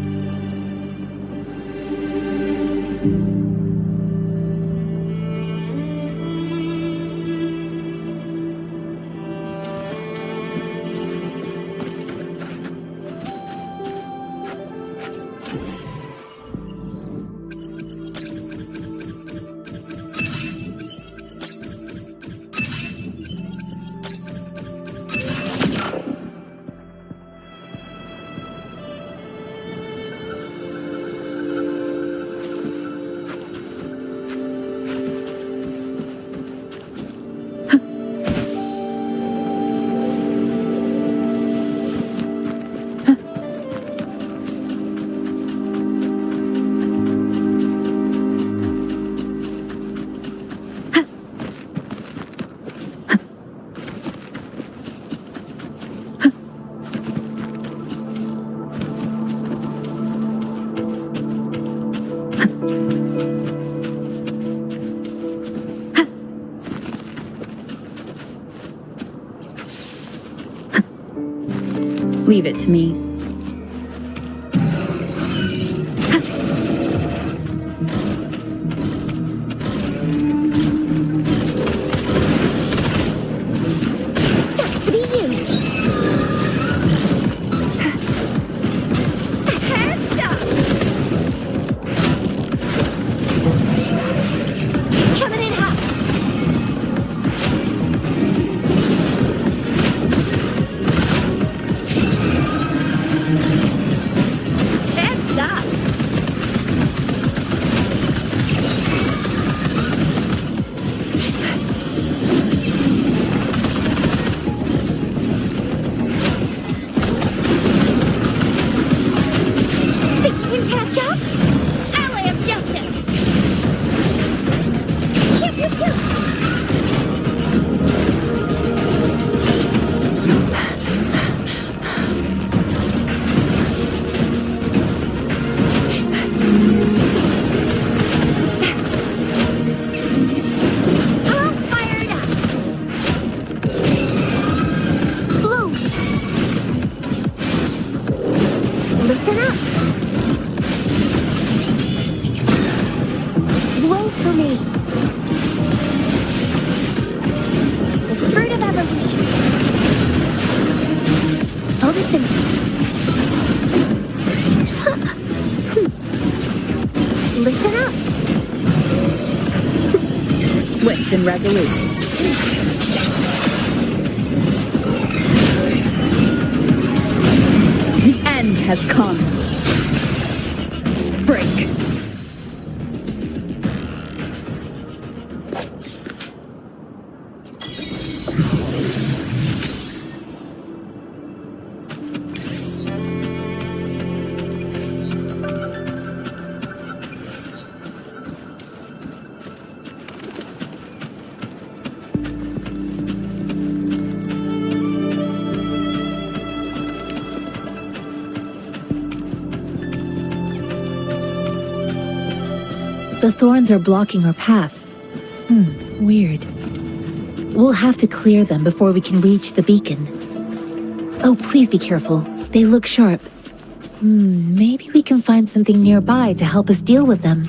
Leave it to me. Sucks to be you. Hands up. Coming in hot. Hands up. Think you can catch up? Ally of justice! Pew, pew, pew. All fired up! Blue! Listen up! Blow for me. The fruit of evolution. Oh, listen. Listen up. Swift and resolute. The end has come. Break. The thorns are blocking our path. Weird. We'll have to clear them before we can reach the beacon. Oh, please be careful. They look sharp. Maybe we can find something nearby to help us deal with them.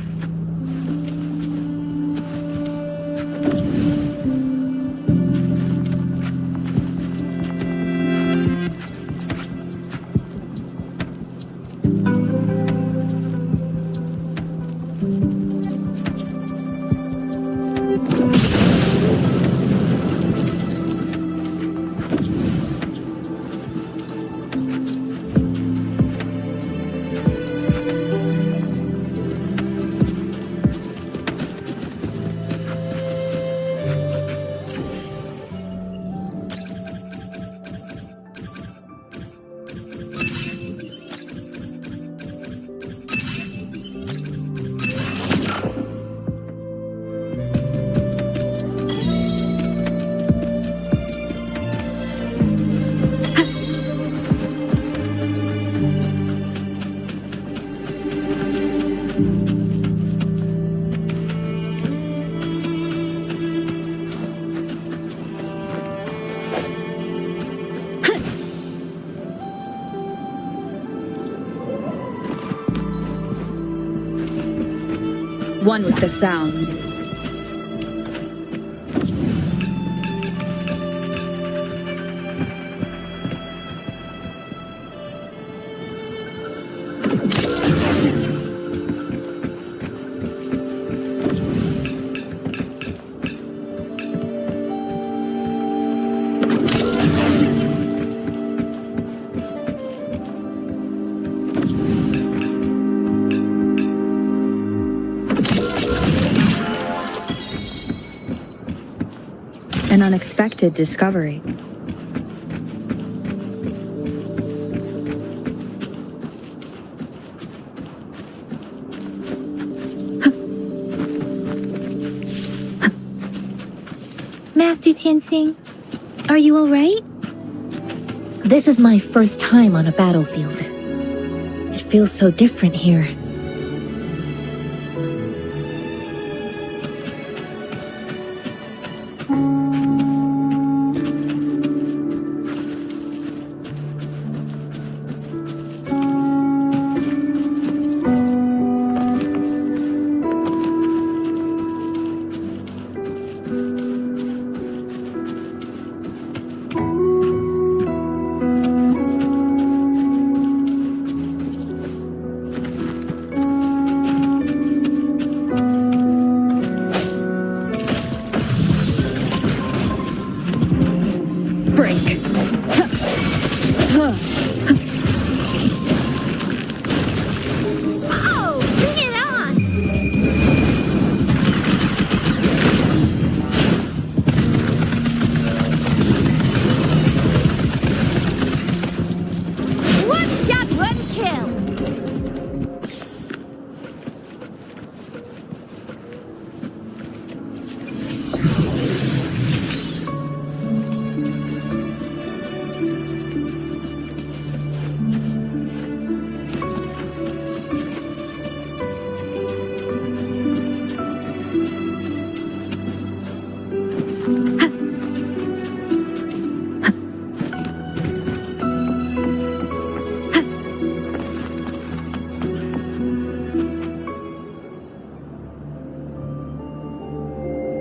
One with the sounds. An unexpected discovery. Master Tianxing, are you all right? This is my first time on a battlefield. It feels so different here. Oh, bring it on! One shot, one kill!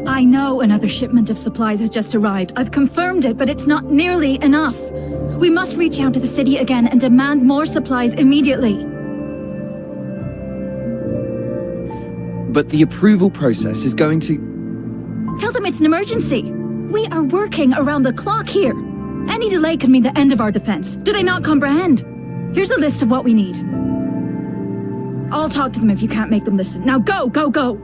I know another shipment of supplies has just arrived. I've confirmed it, but it's not nearly enough. We must reach out to the city again and demand more supplies immediately. But the approval process is going to... Tell them it's an emergency. We are working around the clock here. Any delay could mean the end of our defense. Do they not comprehend? Here's a list of what we need. I'll talk to them if you can't make them listen. Now go, go, go!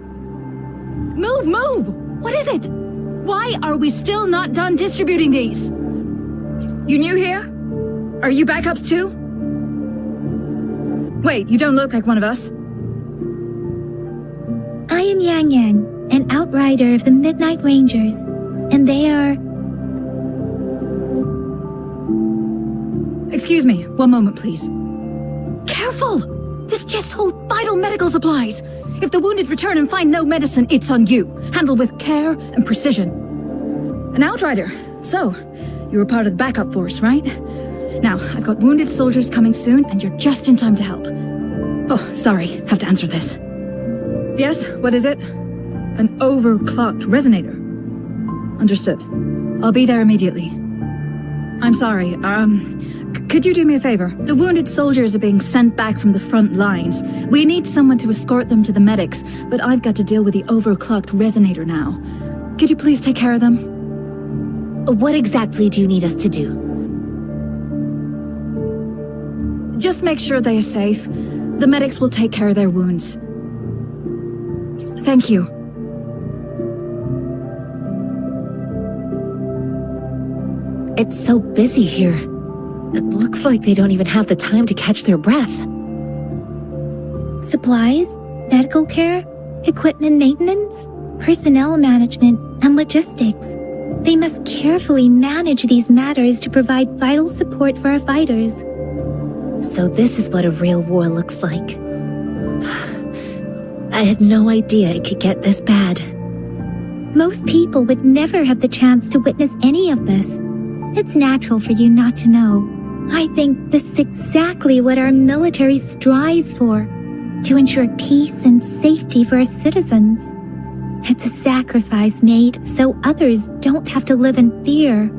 Move, move! What is it? Why are we still not done distributing these? You new here? Are you backups too? Wait, you don't look like one of us. I am Yang Yang, an outrider of the Midnight Rangers, and they are... Excuse me, one moment please. Careful! This chest holds vital medical supplies. If the wounded return and find no medicine, it's on you. Handle with care and precision. An outrider. So, you were part of the backup force, right? Now, I've got wounded soldiers coming soon, and you're just in time to help. Oh, sorry, have to answer this. Yes, what is it? An overclocked resonator. Understood. I'll be there immediately. I'm sorry, could you do me a favor? The wounded soldiers are being sent back from the front lines. We need someone to escort them to the medics, but I've got to deal with the overclocked resonator now. Could you please take care of them? What exactly do you need us to do? Just make sure they are safe. The medics will take care of their wounds. Thank you. It's so busy here. It looks like they don't even have the time to catch their breath. Supplies, medical care, equipment maintenance, personnel management, and logistics. They must carefully manage these matters to provide vital support for our fighters. So this is what a real war looks like. I had no idea it could get this bad. Most people would never have the chance to witness any of this. It's natural for you not to know. I think this is exactly what our military strives for, to ensure peace and safety for our citizens. It's a sacrifice made so others don't have to live in fear.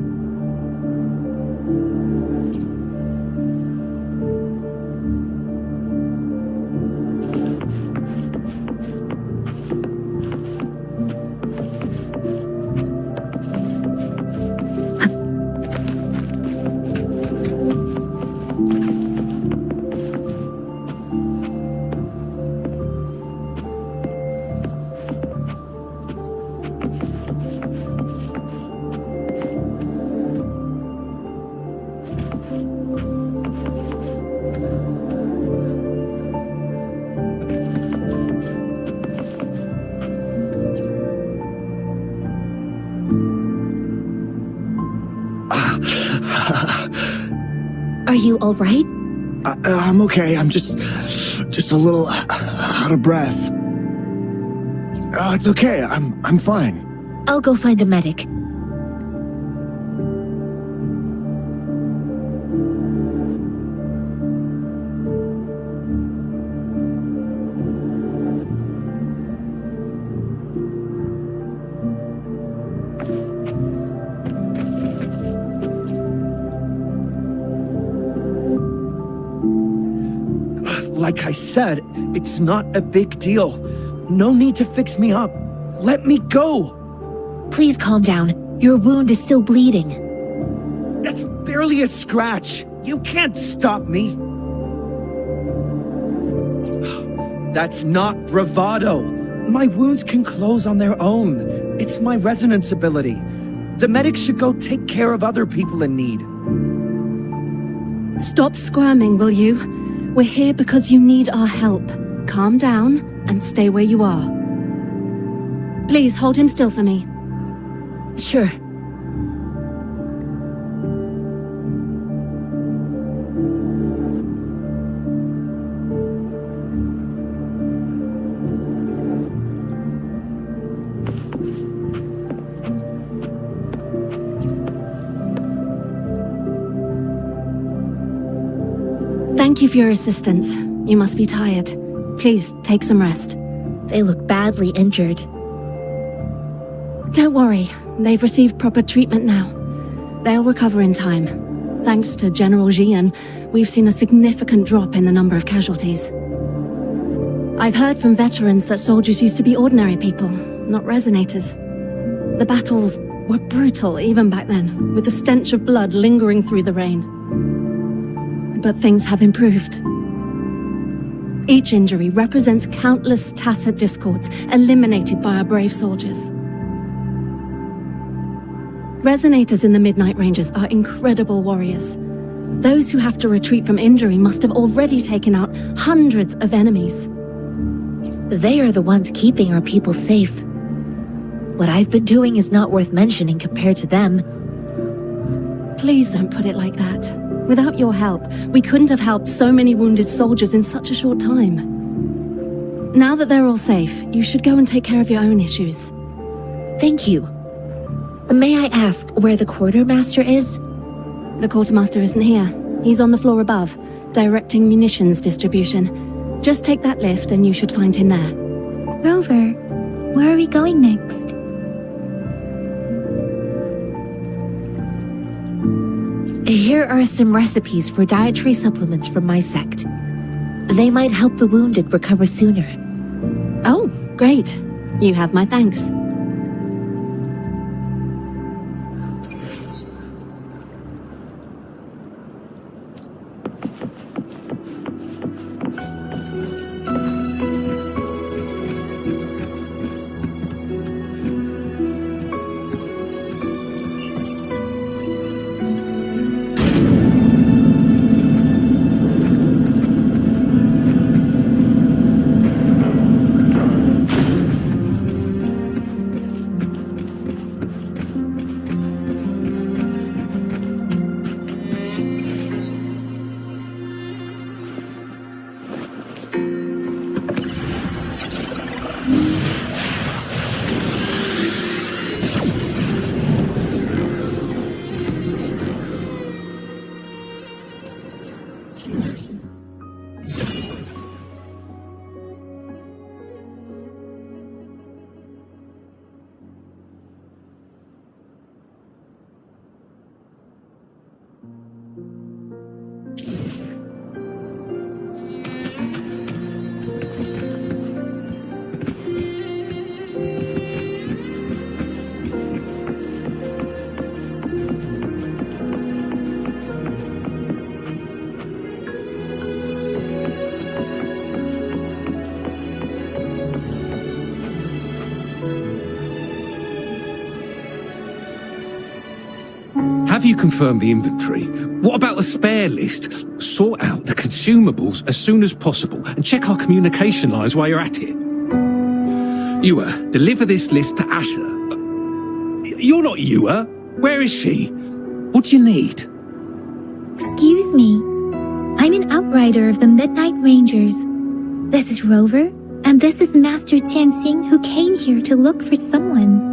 Are you all right? I'm okay. I'm just a little out of breath. It's okay. I'm fine. I'll go find a medic. Like I said, it's not a big deal. No need to fix me up. Let me go! Please calm down. Your wound is still bleeding. That's barely a scratch. You can't stop me! That's not bravado! My wounds can close on their own. It's my resonance ability. The medics should go take care of other people in need. Stop squirming, will you? We're here because you need our help. Calm down and stay where you are. Please hold him still for me. Sure. Thank you for your assistance. You must be tired. Please, take some rest. They look badly injured. Don't worry, they've received proper treatment now. They'll recover in time. Thanks to General Jian, we've seen a significant drop in the number of casualties. I've heard from veterans that soldiers used to be ordinary people, not resonators. The battles were brutal even back then, with the stench of blood lingering through the rain. But things have improved. Each injury represents countless tacit discords eliminated by our brave soldiers. Resonators in the Midnight Rangers are incredible warriors. Those who have to retreat from injury must have already taken out hundreds of enemies. They are the ones keeping our people safe. What I've been doing is not worth mentioning compared to them. Please don't put it like that. Without your help, we couldn't have helped so many wounded soldiers in such a short time. Now that they're all safe, you should go and take care of your own issues. Thank you. May I ask where the quartermaster is? The quartermaster isn't here. He's on the floor above, directing munitions distribution. Just take that lift and you should find him there. Rover, where are we going next? Here are some recipes for dietary supplements from my sect. They might help the wounded recover sooner. Oh, great. You have my thanks. Have you confirmed the inventory? What about the spare list? Sort out the consumables as soon as possible and check our communication lines while you're at it. Yua, deliver this list to Asher. You're not Yua. Where is she? What do you need? Excuse me. I'm an outrider of the Midnight Rangers. This is Rover, and this is Master Tianxing, who came here to look for someone.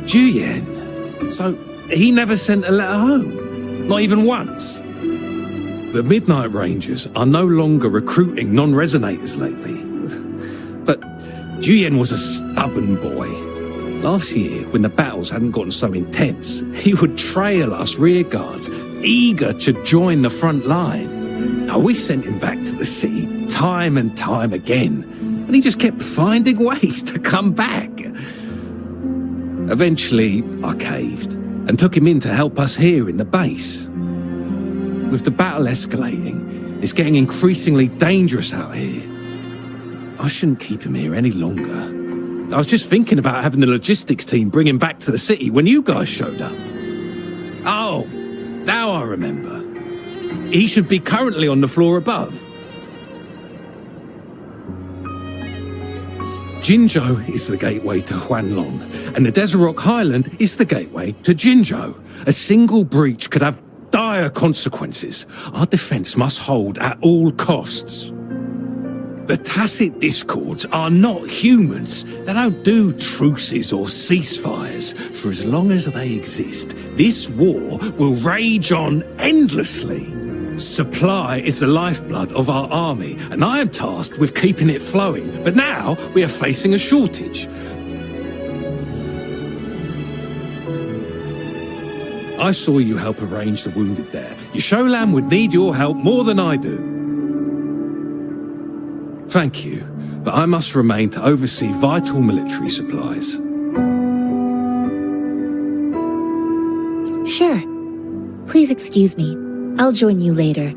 Juyen. So he never sent a letter home? Not even once? The Midnight Rangers are no longer recruiting non-resonators lately. But Juyen was a stubborn boy. Last year, when the battles hadn't gotten so intense, he would trail us rearguards, eager to join the front line. Now, we sent him back to the city time and time again, and he just kept finding ways to come back. Eventually, I caved and took him in to help us here in the base. With the battle escalating, it's getting increasingly dangerous out here. I shouldn't keep him here any longer. I was just thinking about having the logistics team bring him back to the city when you guys showed up. Oh, now I remember. He should be currently on the floor above. Jinzhou is the gateway to Huanlong, and the Desert Rock Highland is the gateway to Jinzhou. A single breach could have dire consequences. Our defense must hold at all costs. The Tacit Discords are not humans. They don't do truces or ceasefires. For as long as they exist, this war will rage on endlessly. Supply is the lifeblood of our army, and I am tasked with keeping it flowing. But now we are facing a shortage. I saw you help arrange the wounded there. Yasholan would need your help more than I do. Thank you, but I must remain to oversee vital military supplies. Sure. Please excuse me. I'll join you later.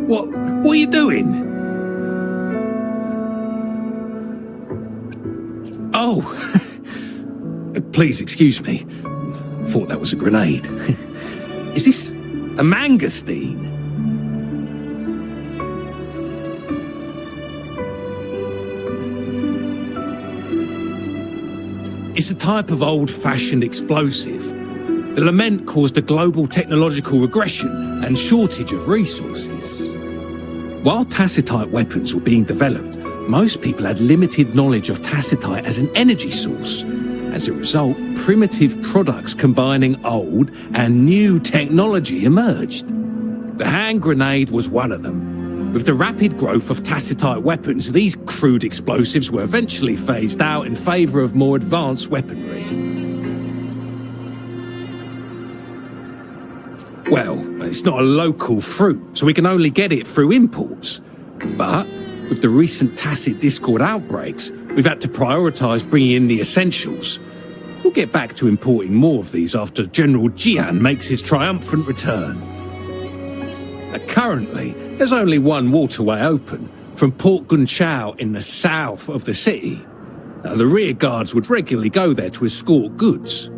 What are you doing? Oh, please excuse me. Thought that was a grenade. Is this a mangosteen? It's a type of old-fashioned explosive. The lament caused a global technological regression and shortage of resources. While tacitite weapons were being developed, most people had limited knowledge of tacitite as an energy source. As a result, primitive products combining old and new technology emerged. The hand grenade was one of them. With the rapid growth of tacitite weapons, these crude explosives were eventually phased out in favor of more advanced weaponry. Well, it's not a local fruit, so we can only get it through imports. But with the recent Tacit Discord outbreaks, we've had to prioritize bringing in the essentials. We'll get back to importing more of these after General Jian makes his triumphant return. Currently, there's only one waterway open, from Port Gunchao in the south of the city. The rear guards would regularly go there to escort goods.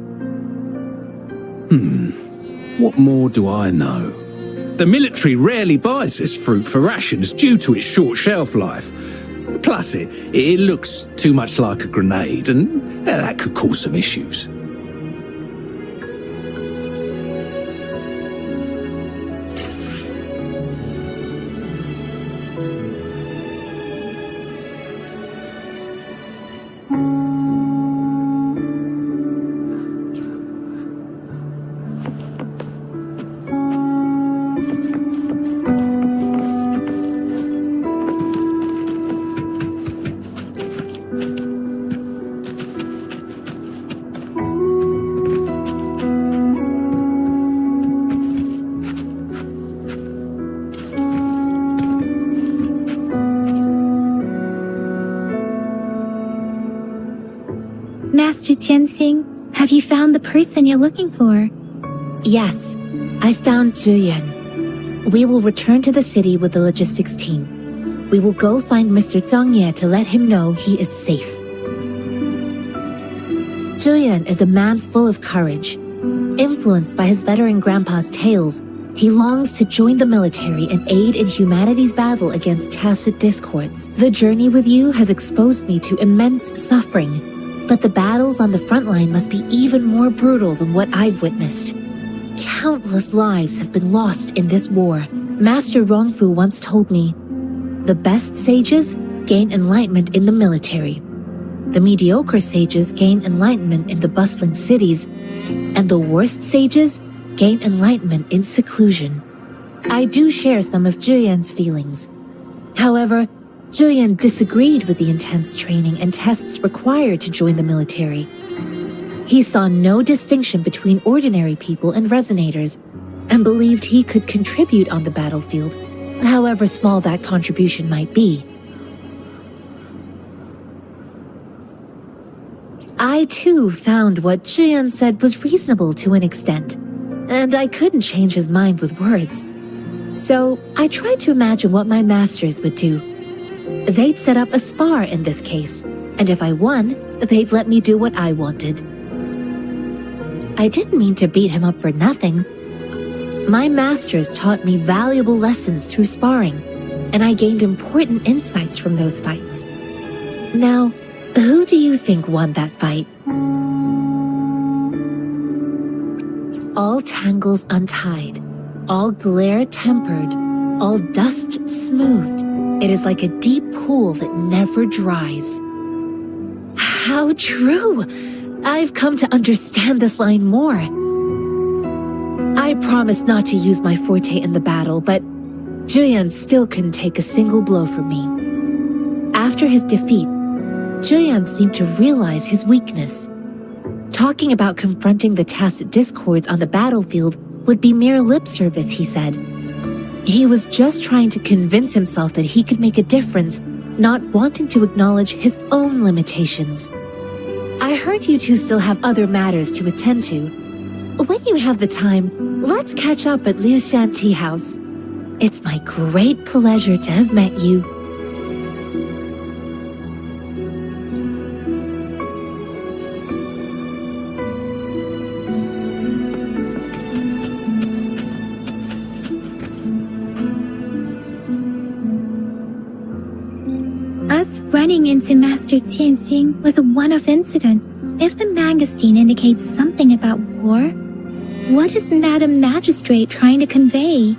What more do I know? The military rarely buys this fruit for rations due to its short shelf life. Plus, it looks too much like a grenade, and that could cause some issues. Master Tianxing, have you found the person you're looking for? Yes, I found Zhuyan. We will return to the city with the logistics team. We will go find Mr. Zhang Ye to let him know he is safe. Zhuyan is a man full of courage. Influenced by his veteran grandpa's tales, he longs to join the military and aid in humanity's battle against Tacit Discords. The journey with you has exposed me to immense suffering, but the battles on the front line must be even more brutal than what I've witnessed. Countless lives have been lost in this war. Master Rongfu once told me, the best sages gain enlightenment in the military. The mediocre sages gain enlightenment in the bustling cities, and the worst sages gain enlightenment in seclusion. I do share some of Zhuyan's feelings. However, Julian disagreed with the intense training and tests required to join the military. He saw no distinction between ordinary people and resonators, and believed he could contribute on the battlefield, however small that contribution might be. I too found what Julian said was reasonable to an extent, and I couldn't change his mind with words. So I tried to imagine what my masters would do. They'd set up a spar in this case, and if I won, they'd let me do what I wanted. I didn't mean to beat him up for nothing. My masters taught me valuable lessons through sparring, and I gained important insights from those fights. Now, who do you think won that fight? All tangles untied, all glare tempered, all dust smoothed. It is like a deep pool that never dries. How true! I've come to understand this line more. I promised not to use my forte in the battle, but Julian still couldn't take a single blow from me. After his defeat, Julian seemed to realize his weakness. Talking about confronting the tacit discords on the battlefield would be mere lip service, he said. He was just trying to convince himself that he could make a difference, not wanting to acknowledge his own limitations. I heard you two still have other matters to attend to. When you have the time, let's catch up at Liu Shan Tea House. It's my great pleasure to have met you. Us running into Master Tianxing was a one-off incident. If the magazine indicates something about war, what is Madam Magistrate trying to convey?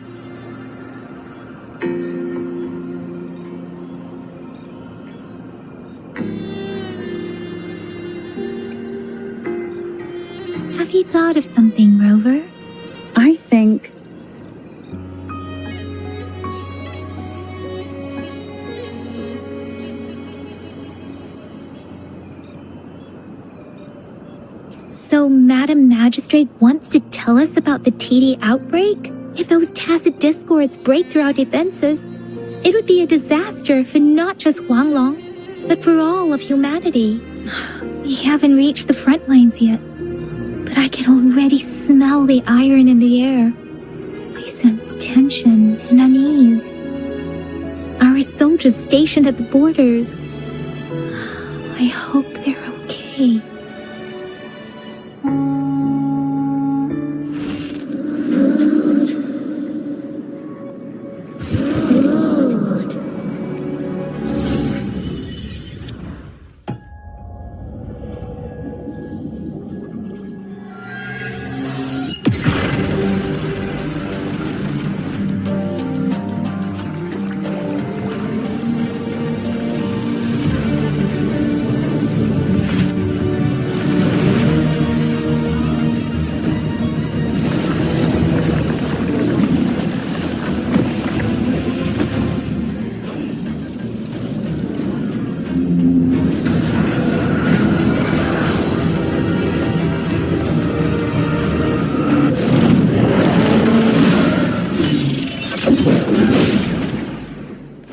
Have you thought of something, Rover? I think So Madam Magistrate wants to tell us about the TD outbreak? If those tacit discords break through our defenses, it would be a disaster for not just Huanglong, but for all of humanity. We haven't reached the front lines yet, but I can already smell the iron in the air. I sense tension and unease. Our soldiers stationed at the borders. I hope they're okay.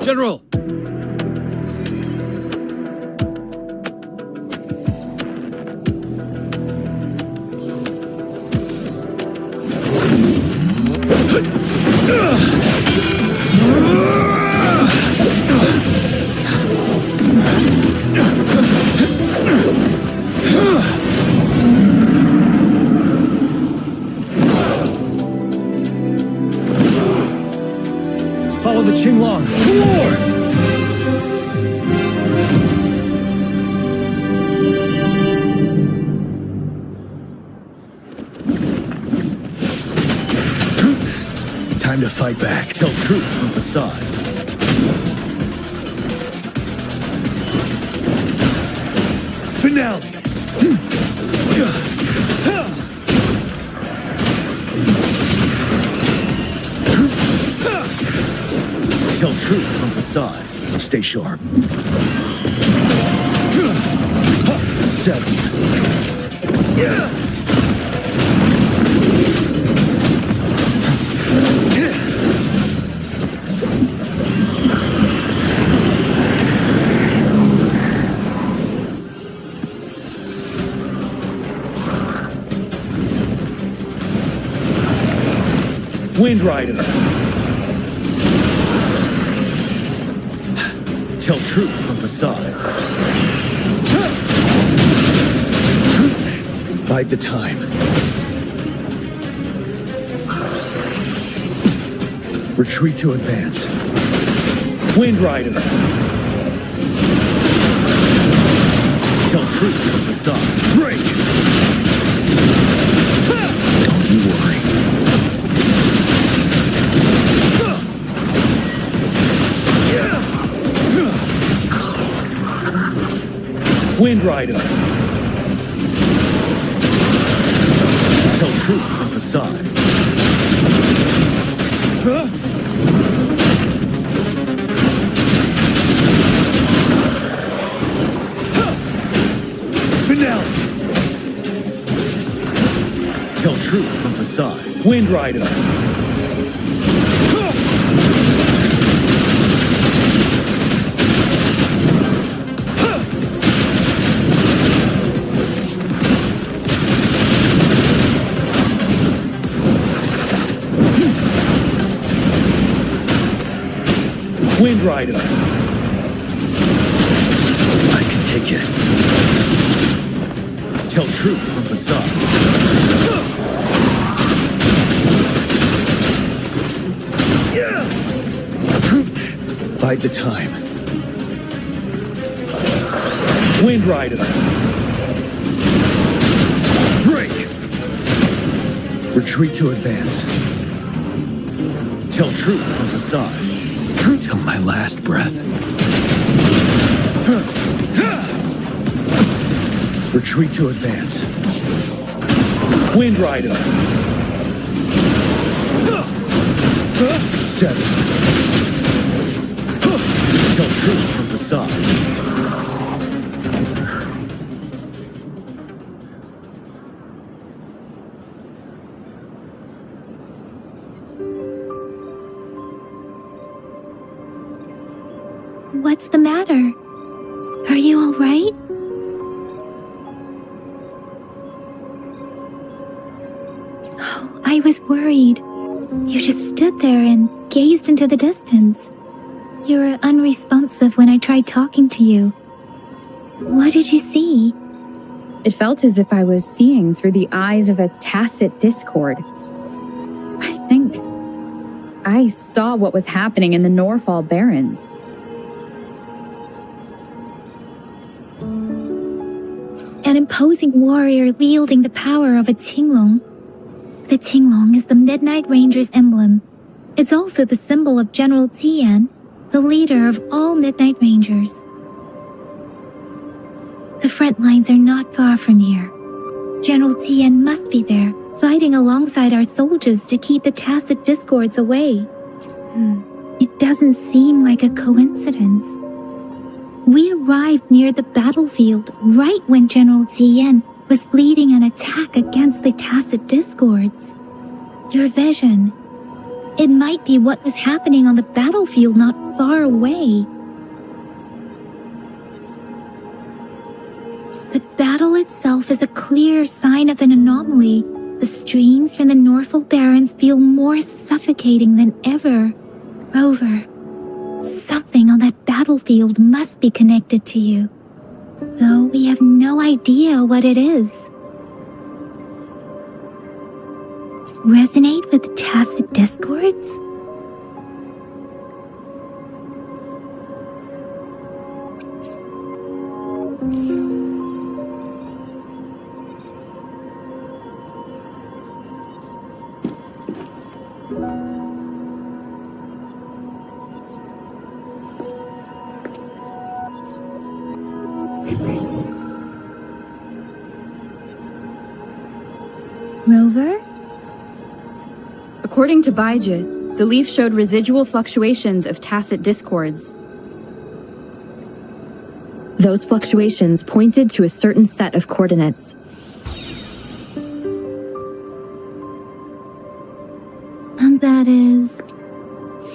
General! Follow the Qinglong to war! Time to fight back. Tell truth from facade. Finale! Tell truth from facade. Stay sharp. 7. Wind Rider. Tell truth from facade. Bide the time. Retreat to advance. Wind Rider. Tell truth from facade. Break! Don't you worry. Wind Rider. Tell truth from facade. Finale. Tell truth from facade. Wind Rider. Wind Rider. I can take it. Tell truth from facade. Bide the time. Wind Rider. Break. Retreat to advance. Tell truth from facade. Till my last breath. Retreat to advance. Wind Rider. 7. Tell truth from facade. What's the matter? Are you all right? Oh, I was worried. You just stood there and gazed into the distance. You were unresponsive when I tried talking to you. What did you see? It felt as if I was seeing through the eyes of a tacit discord. I think I saw what was happening in the Norfall Barrens. An imposing warrior wielding the power of a Tinglong. The Tinglong is the Midnight Ranger's emblem. It's also the symbol of General Tian, the leader of all Midnight Rangers. The front lines are not far from here. General Tian must be there, fighting alongside our soldiers to keep the tacit discords away. It doesn't seem like a coincidence. We arrived near the battlefield right when General Tian was leading an attack against the tacit discords. Your vision. It might be what was happening on the battlefield not far away. The battle itself is a clear sign of an anomaly. The streams from the Norfall Barrens feel more suffocating than ever. Rover, something on that battlefield must be connected to you, though we have no idea what it is. Resonate with tacit discords? Rover? According to Baiji, the leaf showed residual fluctuations of tacit discords. Those fluctuations pointed to a certain set of coordinates. And that is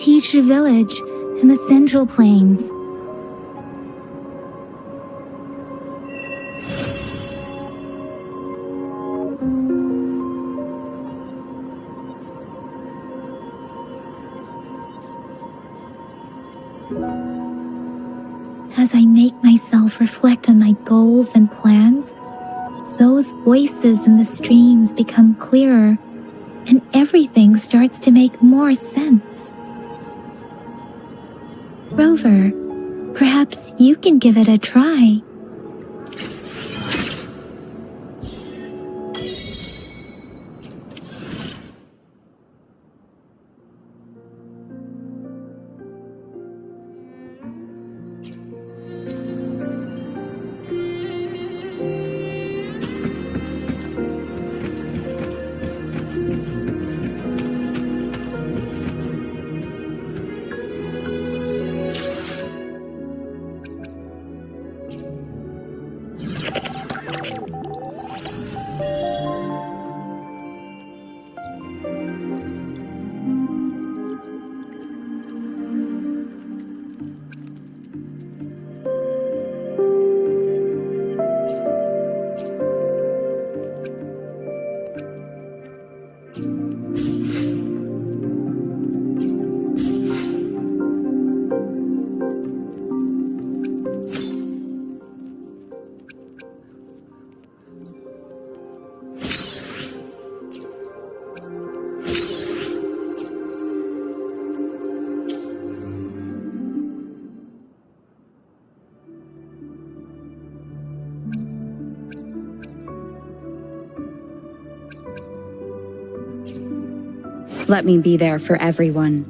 Teacher Village in the Central Plains. As I make myself reflect on my goals and plans, those voices in the streams become clearer, and everything starts to make more sense. Rover, perhaps you can give it a try. Let me be there for everyone,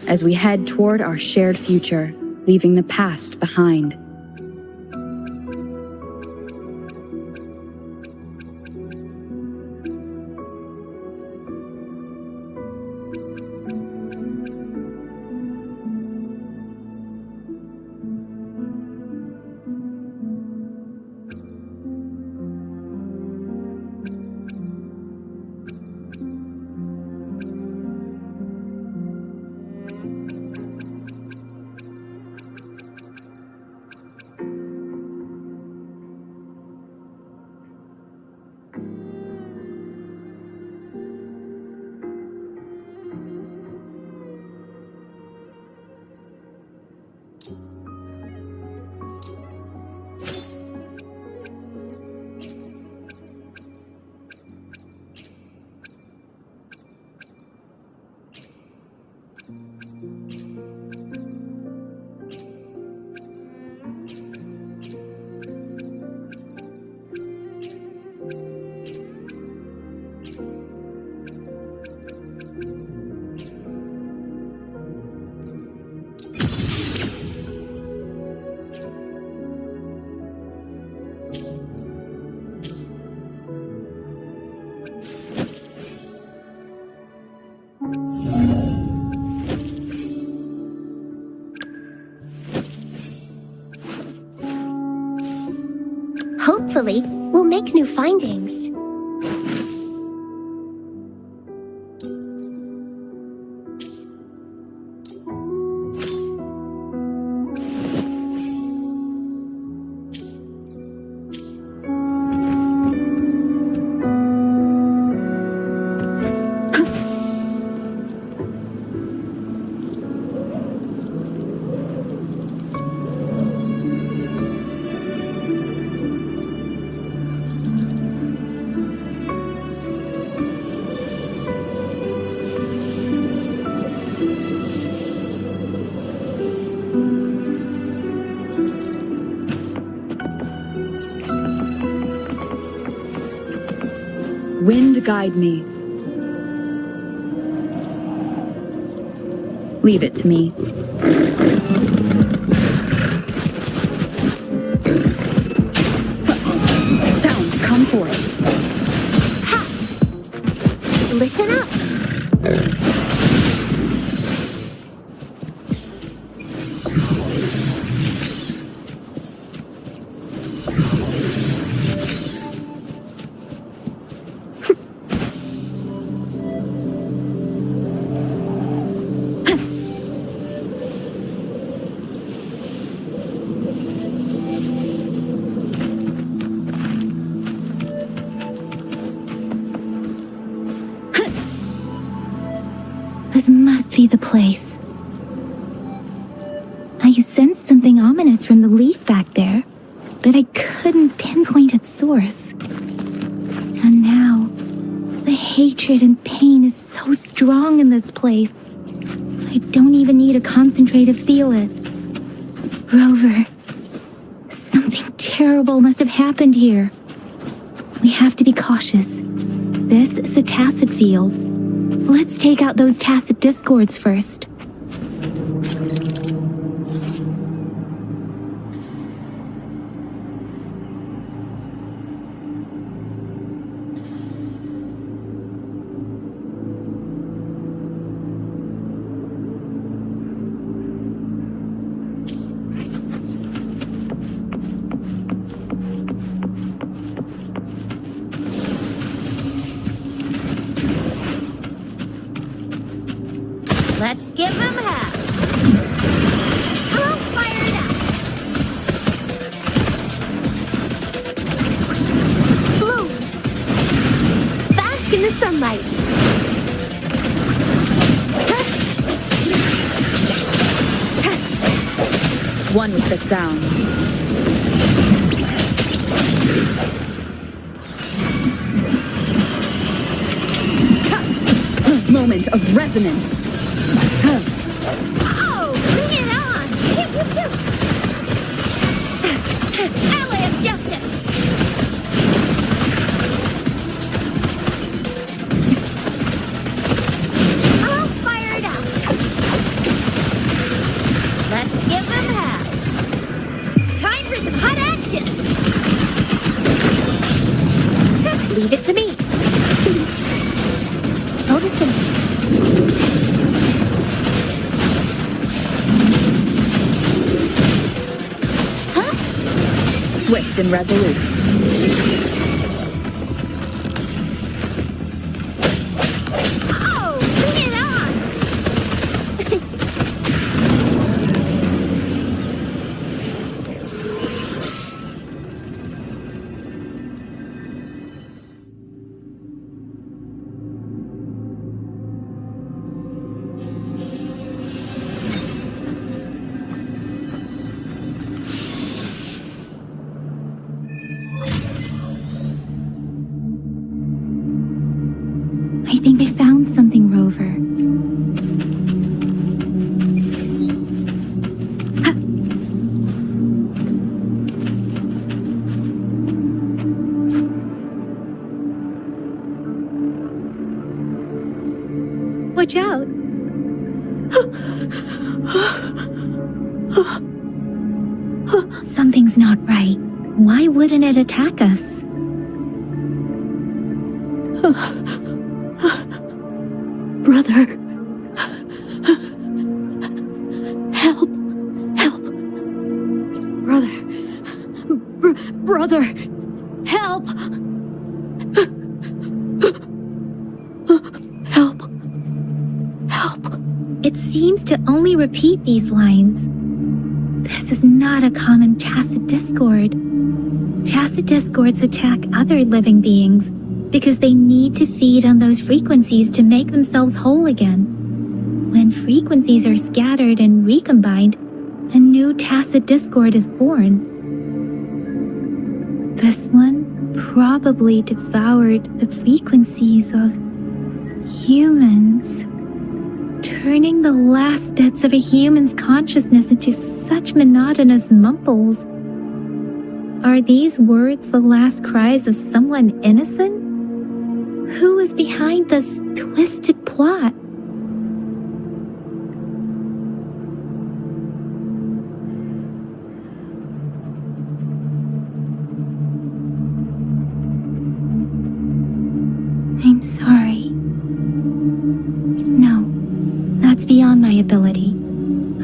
as we head toward our shared future, leaving the past behind. Hopefully, we'll make new findings. Wind guide me. Leave it to me. Sounds come forth. Ha! Listen up. This must be the place. I sensed something ominous from the leaf back there, but I couldn't pinpoint its source. And now, the hatred and pain is so strong in this place. I don't even need to concentrate to feel it. Rover, something terrible must have happened here. We have to be cautious. This is a tacit field. Let's take out those tacit discords first. Let's give him half. I'll fire it up. Blue. Bask in the sunlight. One with the sound. Moment of resonance. Oh, bring it on! Hit you too! Ally of justice! I'll fire it up! Let's give them half! Time for some hot action! Leave it to me! Notice it. Swift and resolute. Oh, bring it on! I think I found something, Rover. Watch out! Something's not right. Why wouldn't it attack us? Brother. Help. Help. Brother. Brother. Help. Help. Help. It seems to only repeat these lines. This is not a common tacit discord. Tacit discords attack other living beings because they need to feed on those frequencies to make themselves whole again. When frequencies are scattered and recombined, a new tacit discord is born. This one probably devoured the frequencies of humans, turning the last bits of a human's consciousness into such monotonous mumbles. Are these words the last cries of someone innocent? Who is behind this twisted plot? I'm sorry. No, that's beyond my ability.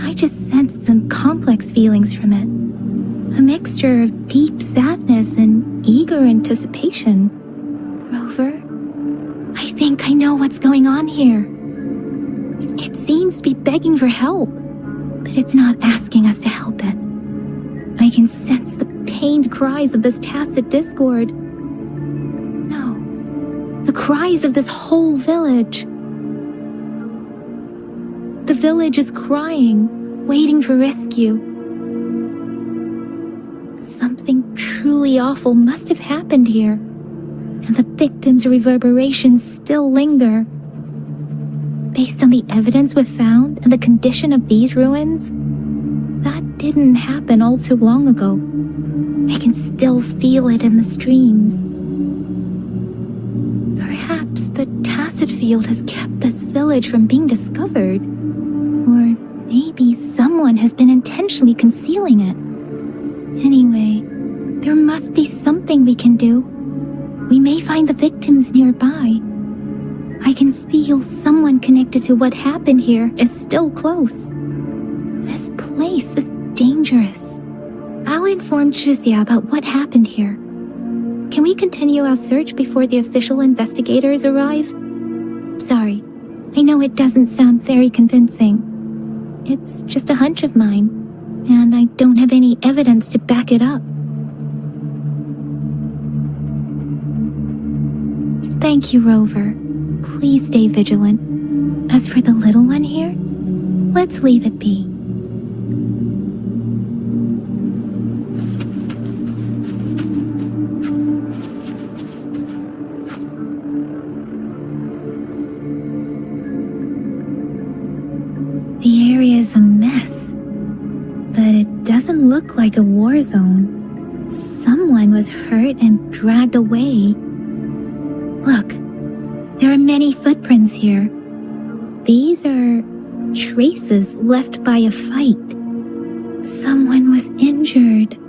I just sensed some complex feelings from it. A mixture of deep sadness and eager anticipation. Rover, I think I know what's going on here. It seems to be begging for help, but it's not asking us to help it. I can sense the pained cries of this tacit discord. No, the cries of this whole village. The village is crying, waiting for rescue. Something truly awful must have happened here, and the victims' reverberations still linger. Based on the evidence we've found and the condition of these ruins, that didn't happen all too long ago. I can still feel it in the streams. Perhaps the Tacet Field has kept this village from being discovered. Or maybe someone has been intentionally concealing it. Anyway, there must be something we can do. We may find the victims nearby. I can feel someone connected to what happened here is still close. This place is dangerous. I'll inform Chuzia about what happened here. Can we continue our search before the official investigators arrive? Sorry, I know it doesn't sound very convincing. It's just a hunch of mine, and I don't have any evidence to back it up. Thank you, Rover. Please stay vigilant. As for the little one here, let's leave it be. The area is a mess, but it doesn't look like a war zone. Someone was hurt and dragged away. Look, there are many footprints here. These are traces left by a fight. Someone was injured.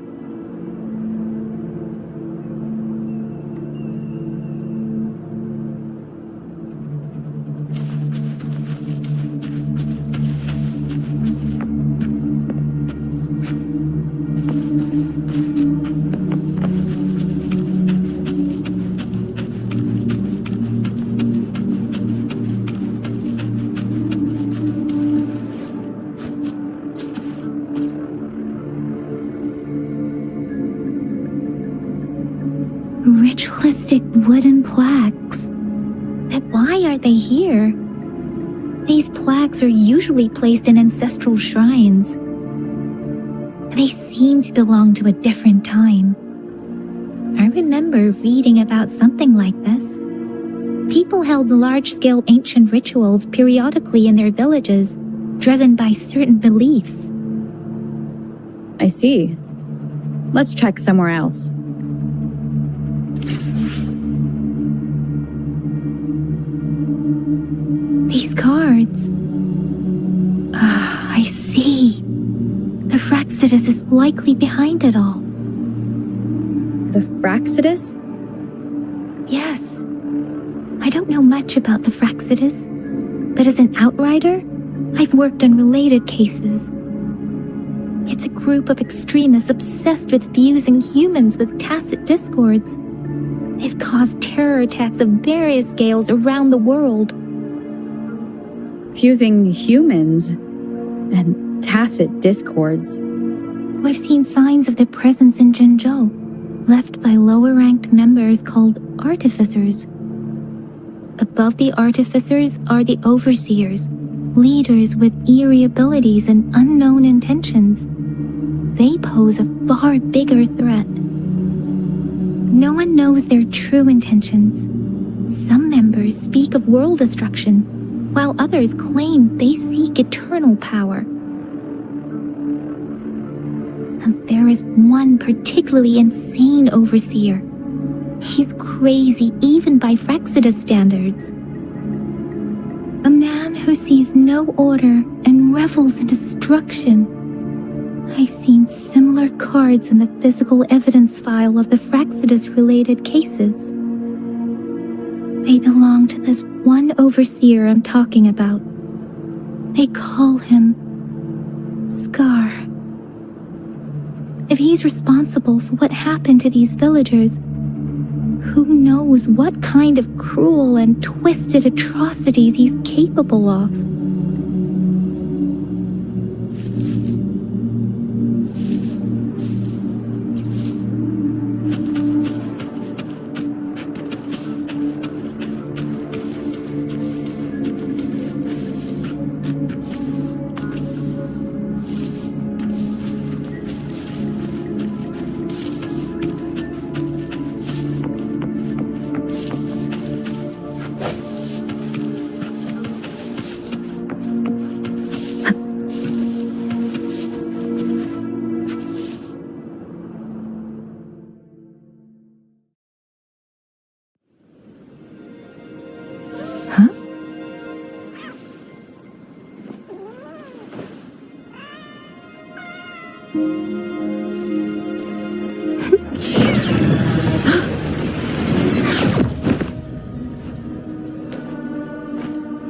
Ritualistic wooden plaques. But why are they here? These plaques are usually placed in ancestral shrines. They seem to belong to a different time. I remember reading about something like this. People held large-scale ancient rituals periodically in their villages, driven by certain beliefs. I see. Let's check somewhere else. These cards. I see. The Fraxidus is likely behind it all. The Fraxidus? Yes. I don't know much about the Fraxidus, but as an outrider, I've worked on related cases. It's a group of extremists obsessed with fusing humans with tacit discords. They've caused terror attacks of various scales around the world. Fusing humans and tacit discords. We've seen signs of their presence in Jinzhou, left by lower-ranked members called artificers. Above the artificers are the overseers, leaders with eerie abilities and unknown intentions. They pose a far bigger threat. No one knows their true intentions. Some members speak of world destruction, while others claim they seek eternal power. And there is one particularly insane overseer. He's crazy even by Fraxidus standards. A man who sees no order and revels in destruction. I've seen similar cards in the physical evidence file of the Fraxidus-related cases. They belong to this one overseer I'm talking about. They call him Scar. If he's responsible for what happened to these villagers, who knows what kind of cruel and twisted atrocities he's capable of?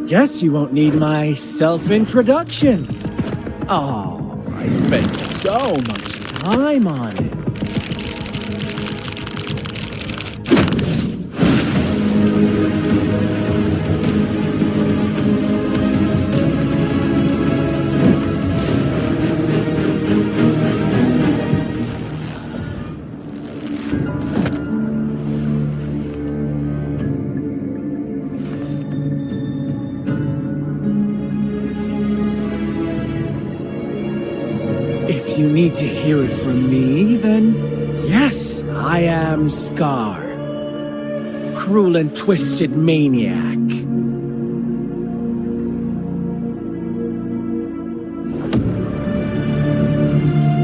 Guess you won't need my self-introduction. Oh, I spent so much time on it. If you need to hear it from me, then yes, I am Scar. Cruel and twisted maniac.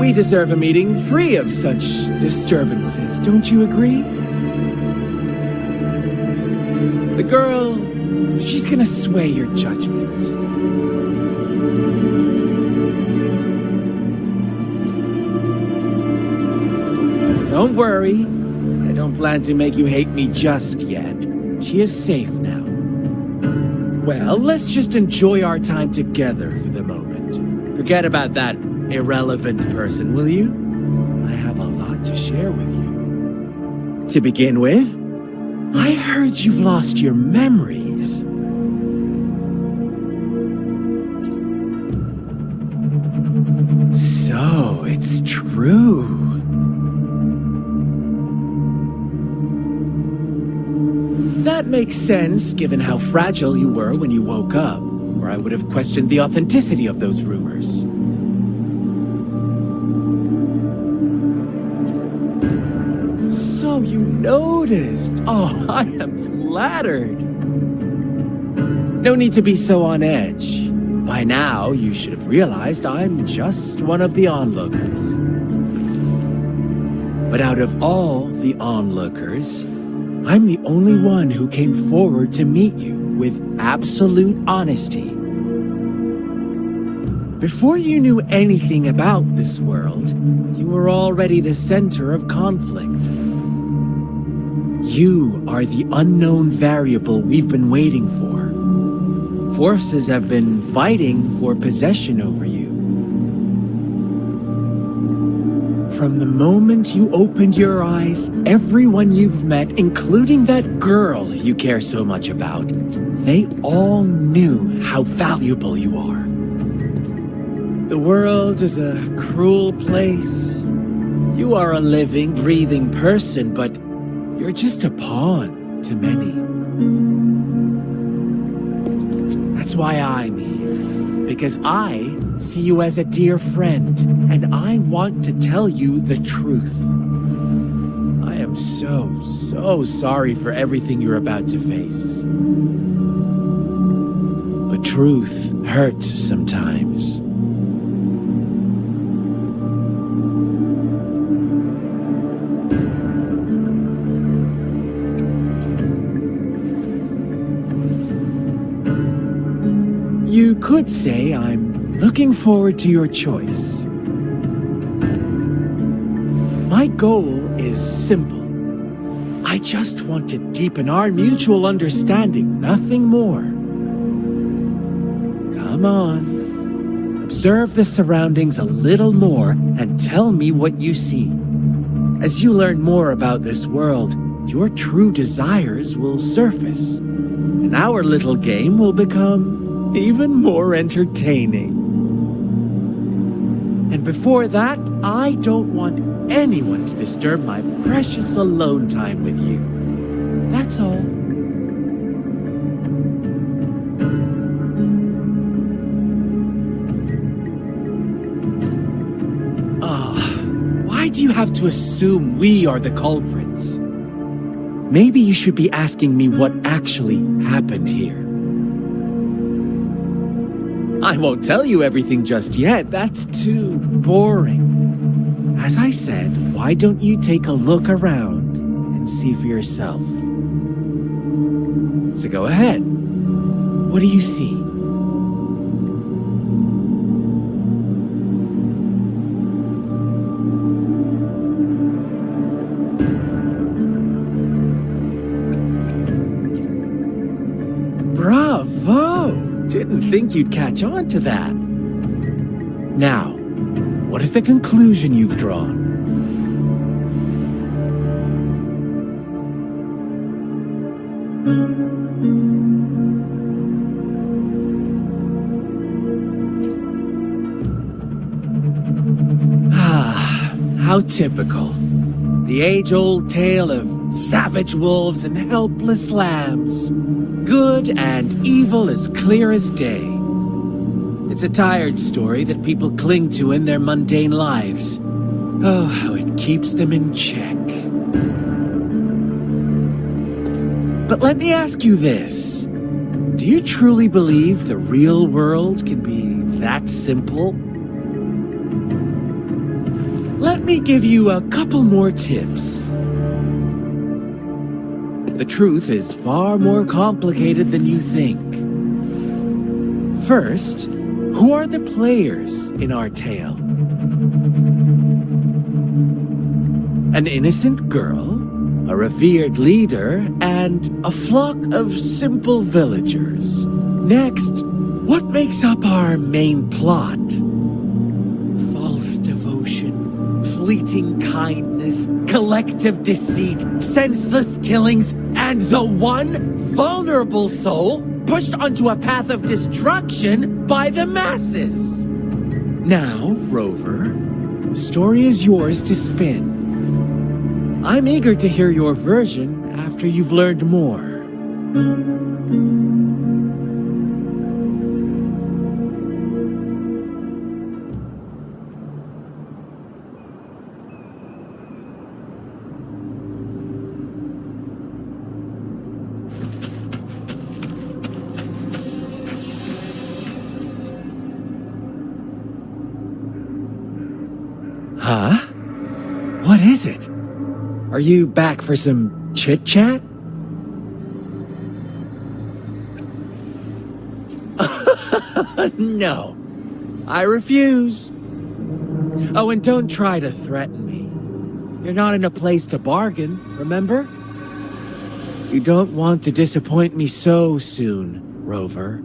We deserve a meeting free of such disturbances, don't you agree? The girl, she's gonna sway your judgment. Don't worry, I don't plan to make you hate me just yet. She is safe now. Well, let's just enjoy our time together for the moment. Forget about that irrelevant person, will you? I have a lot to share with you. To begin with, I heard you've lost your memories. So, it's true. That makes sense, given how fragile you were when you woke up, or I would have questioned the authenticity of those rumors. So you noticed. Oh, I am flattered. No need to be so on edge. By now, you should have realized I'm just one of the onlookers. But out of all the onlookers, I'm the only one who came forward to meet you with absolute honesty. Before you knew anything about this world, you were already the center of conflict. You are the unknown variable we've been waiting for. Forces have been fighting for possession over you. From the moment you opened your eyes, everyone you've met, including that girl you care so much about, they all knew how valuable you are. The world is a cruel place. You are a living, breathing person, but you're just a pawn to many. That's why I'm here, because I see you as a dear friend, and I want to tell you the truth. I am so sorry for everything you're about to face. But truth hurts sometimes. You could say I'm looking forward to your choice. My goal is simple. I just want to deepen our mutual understanding, nothing more. Come on. Observe the surroundings a little more and tell me what you see. As you learn more about this world, your true desires will surface, and our little game will become even more entertaining. And before that, I don't want anyone to disturb my precious alone time with you. That's all. Why do you have to assume we are the culprits? Maybe you should be asking me what actually happened here. I won't tell you everything just yet, that's too boring. As I said, why don't you take a look around and see for yourself? So go ahead. What do you see? Bravo! didn't think you'd catch on to that. Now, what is the conclusion you've drawn? How typical. The age-old tale of savage wolves and helpless lambs. Good and evil as clear as day. It's a tired story that people cling to in their mundane lives. Oh, how it keeps them in check. But let me ask you this. Do you truly believe the real world can be that simple? Let me give you a couple more tips. The truth is far more complicated than you think. First, who are the players in our tale? An innocent girl, a revered leader, and a flock of simple villagers. Next, what makes up our main plot? False devotion, fleeting kindness, collective deceit, senseless killings, and the one vulnerable soul pushed onto a path of destruction by the masses. Now, Rover, the story is yours to spin. I'm eager to hear your version after you've learned more. Huh? What is it? Are you back for some chit-chat? No, I refuse. Oh, and don't try to threaten me. You're not in a place to bargain, remember? You don't want to disappoint me so soon, Rover.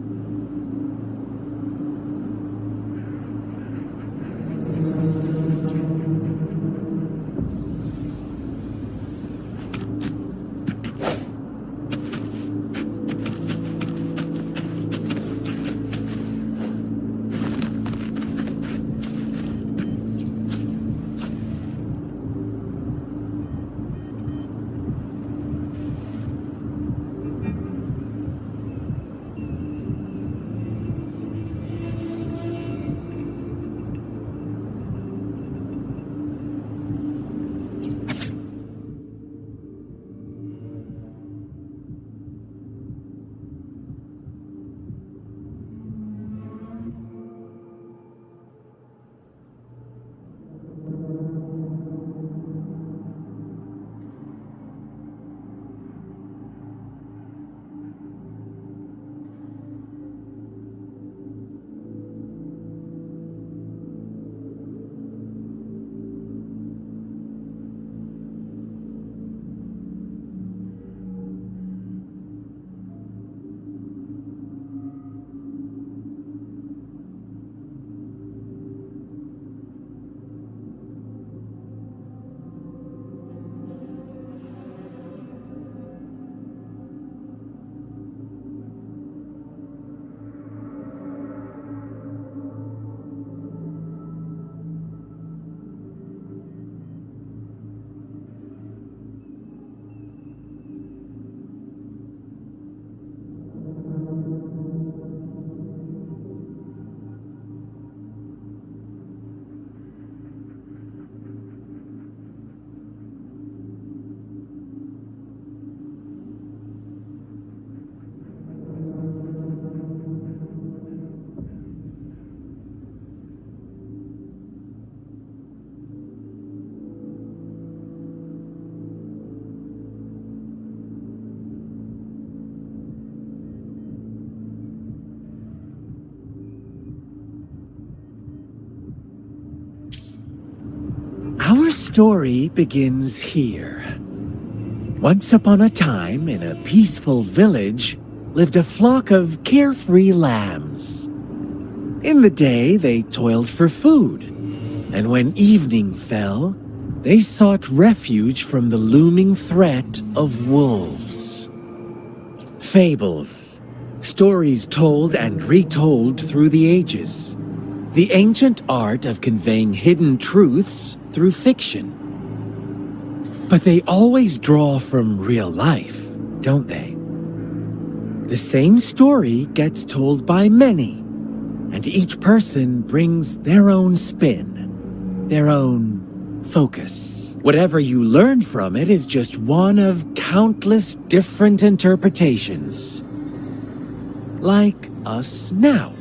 Our story begins here. Once upon a time, in a peaceful village, lived a flock of carefree lambs. In the day, they toiled for food, and when evening fell, they sought refuge from the looming threat of wolves. Fables, stories told and retold through the ages. The ancient art of conveying hidden truths through fiction. But they always draw from real life, don't they? The same story gets told by many, and each person brings their own spin, their own focus. Whatever you learn from it is just one of countless different interpretations. Like us now,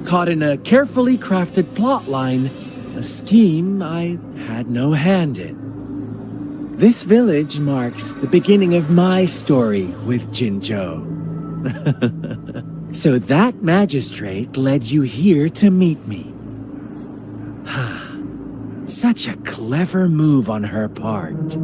caught in a carefully crafted plotline, a scheme I had no hand in. This village marks the beginning of my story with Jinzhou. So that magistrate led you here to meet me. Such a clever move on her part.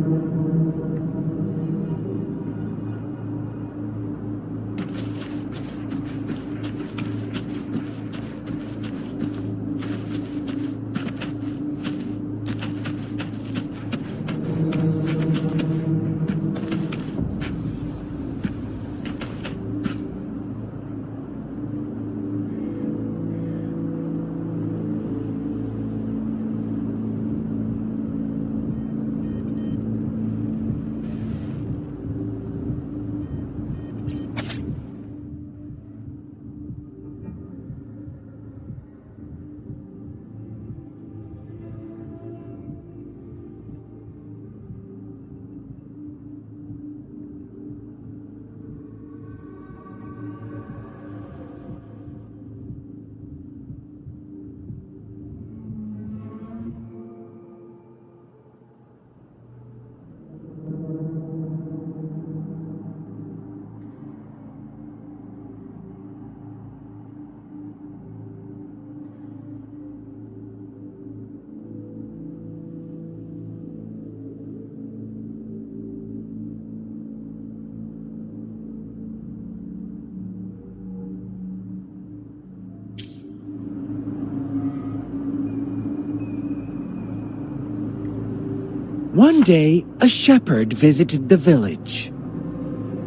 One day, a shepherd visited the village.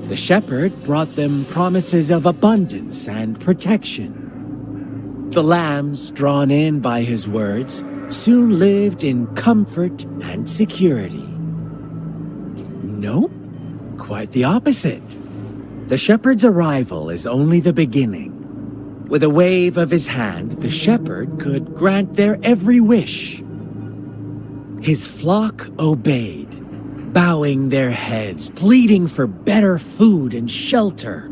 The shepherd brought them promises of abundance and protection. The lambs, drawn in by his words, soon lived in comfort and security. Nope, quite the opposite. The shepherd's arrival is only the beginning. With a wave of his hand, the shepherd could grant their every wish. His flock obeyed, bowing their heads, pleading for better food and shelter.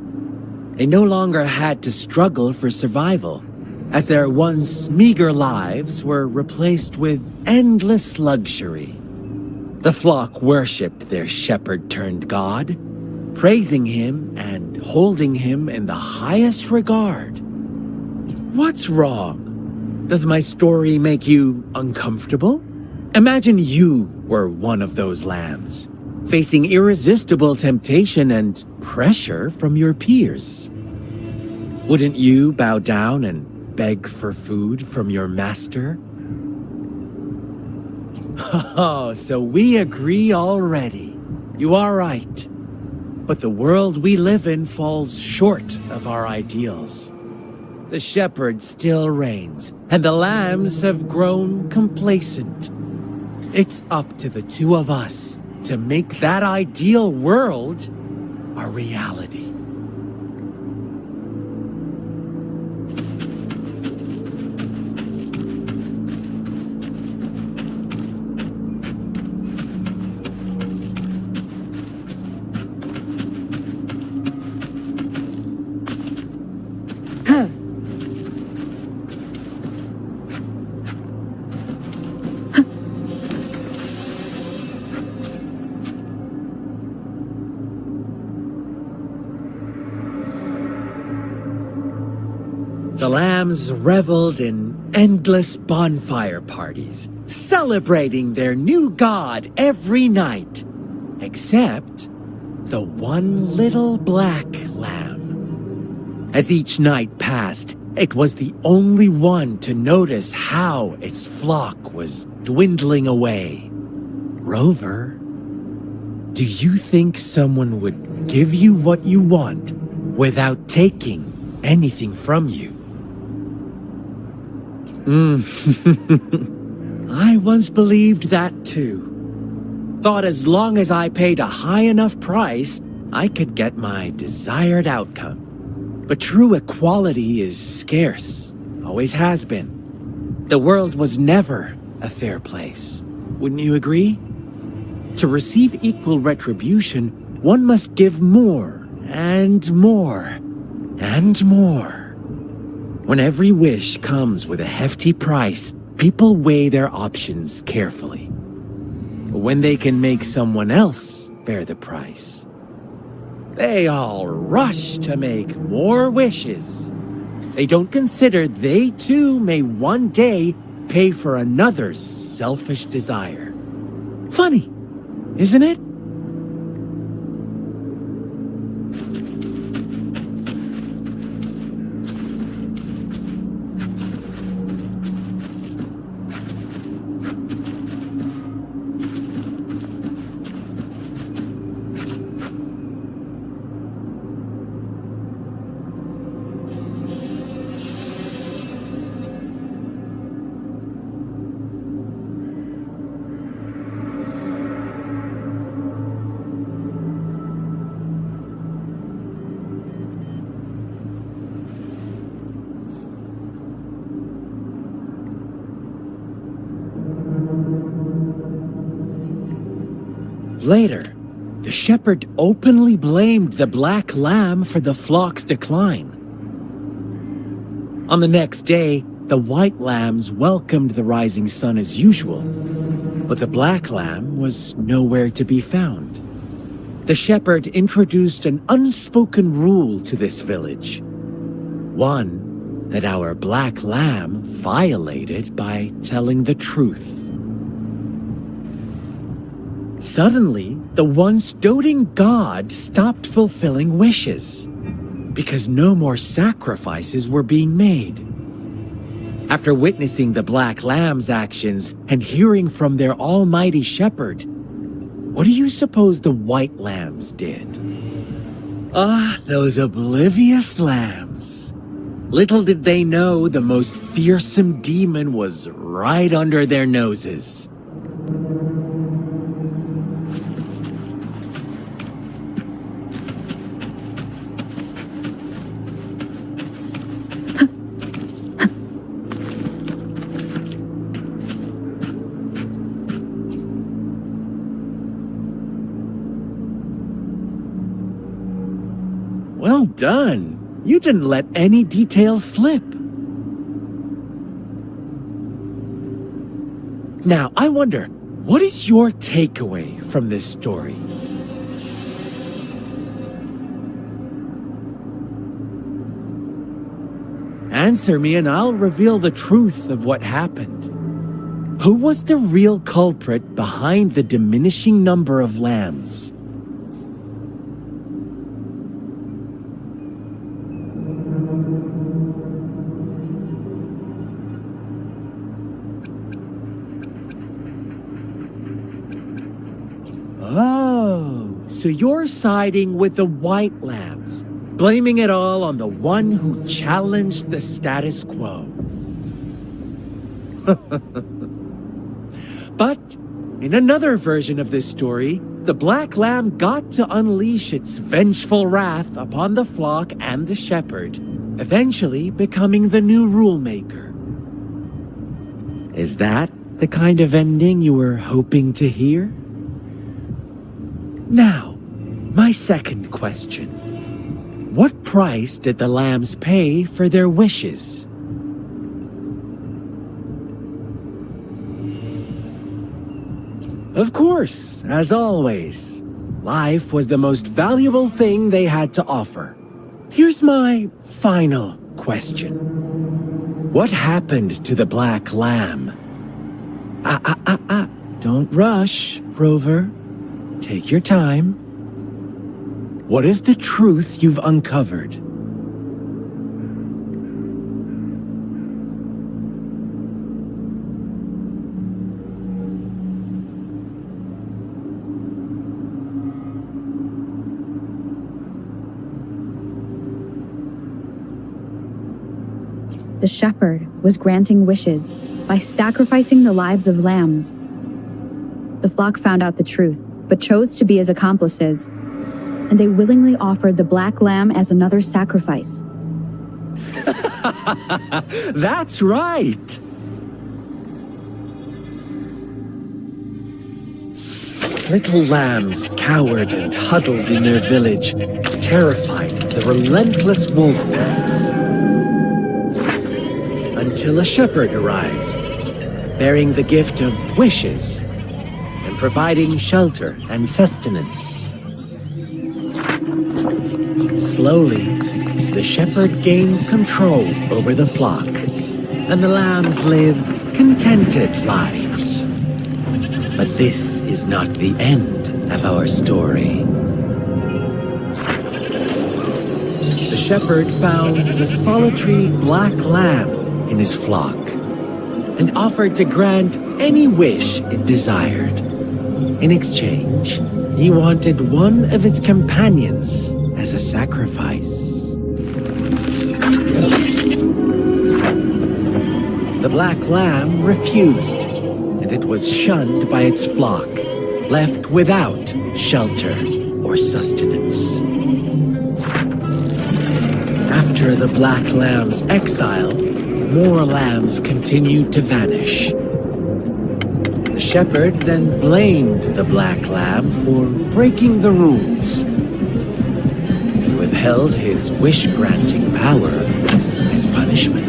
They no longer had to struggle for survival, as their once meager lives were replaced with endless luxury. The flock worshipped their shepherd-turned-god, praising him and holding him in the highest regard. What's wrong? Does my story make you uncomfortable? Imagine you were one of those lambs, facing irresistible temptation and pressure from your peers. Wouldn't you bow down and beg for food from your master? Oh, so we agree already. You are right. But the world we live in falls short of our ideals. The shepherd still reigns, and the lambs have grown complacent. It's up to the two of us to make that ideal world a reality. The lambs reveled in endless bonfire parties, celebrating their new god every night, except the one little black lamb. As each night passed, it was the only one to notice how its flock was dwindling away. Rover, do you think someone would give you what you want without taking anything from you? I once believed that too. Thought as long as I paid a high enough price, I could get my desired outcome. But true equality is scarce, always has been. The world was never a fair place. Wouldn't you agree? To receive equal retribution, one must give more and more and more. When every wish comes with a hefty price, people weigh their options carefully. But when they can make someone else bear the price, they all rush to make more wishes. They don't consider they too may one day pay for another's selfish desire. Funny, isn't it? Later, the shepherd openly blamed the black lamb for the flock's decline. On the next day, the white lambs welcomed the rising sun as usual, but the black lamb was nowhere to be found. The shepherd introduced an unspoken rule to this village. One that our black lamb violated by telling the truth. Suddenly, the once doting god stopped fulfilling wishes, because no more sacrifices were being made. After witnessing the black lamb's actions and hearing from their almighty shepherd, what do you suppose the white lambs did? Ah, those oblivious lambs. Little did they know the most fearsome demon was right under their noses. Well done. You didn't let any details slip. Now, I wonder, what is your takeaway from this story? Answer me and I'll reveal the truth of what happened. Who was the real culprit behind the diminishing number of lambs? Oh, so you're siding with the white lambs, blaming it all on the one who challenged the status quo. But in another version of this story, the black lamb got to unleash its vengeful wrath upon the flock and the shepherd, eventually becoming the new rule maker. Is that the kind of ending you were hoping to hear? Now, my second question. What price did the lambs pay for their wishes? Of course, as always, life was the most valuable thing they had to offer. Here's my final question. What happened to the black lamb? Don't rush, Rover. Take your time. What is the truth you've uncovered? The shepherd was granting wishes by sacrificing the lives of lambs. The flock found out the truth, but chose to be his accomplices, and they willingly offered the black lamb as another sacrifice. That's right! Little lambs cowered and huddled in their village, terrified of the relentless wolf packs. Until a shepherd arrived, bearing the gift of wishes and providing shelter and sustenance. Slowly, the shepherd gained control over the flock, and the lambs lived contented lives. But this is not the end of our story. The shepherd found the solitary black lamb in his flock and offered to grant any wish it desired. In exchange, he wanted one of its companions as a sacrifice. The black lamb refused, and it was shunned by its flock, left without shelter or sustenance. After the black lamb's exile, more lambs continued to vanish. The shepherd then blamed the black lamb for breaking the rules. He withheld his wish-granting power as punishment.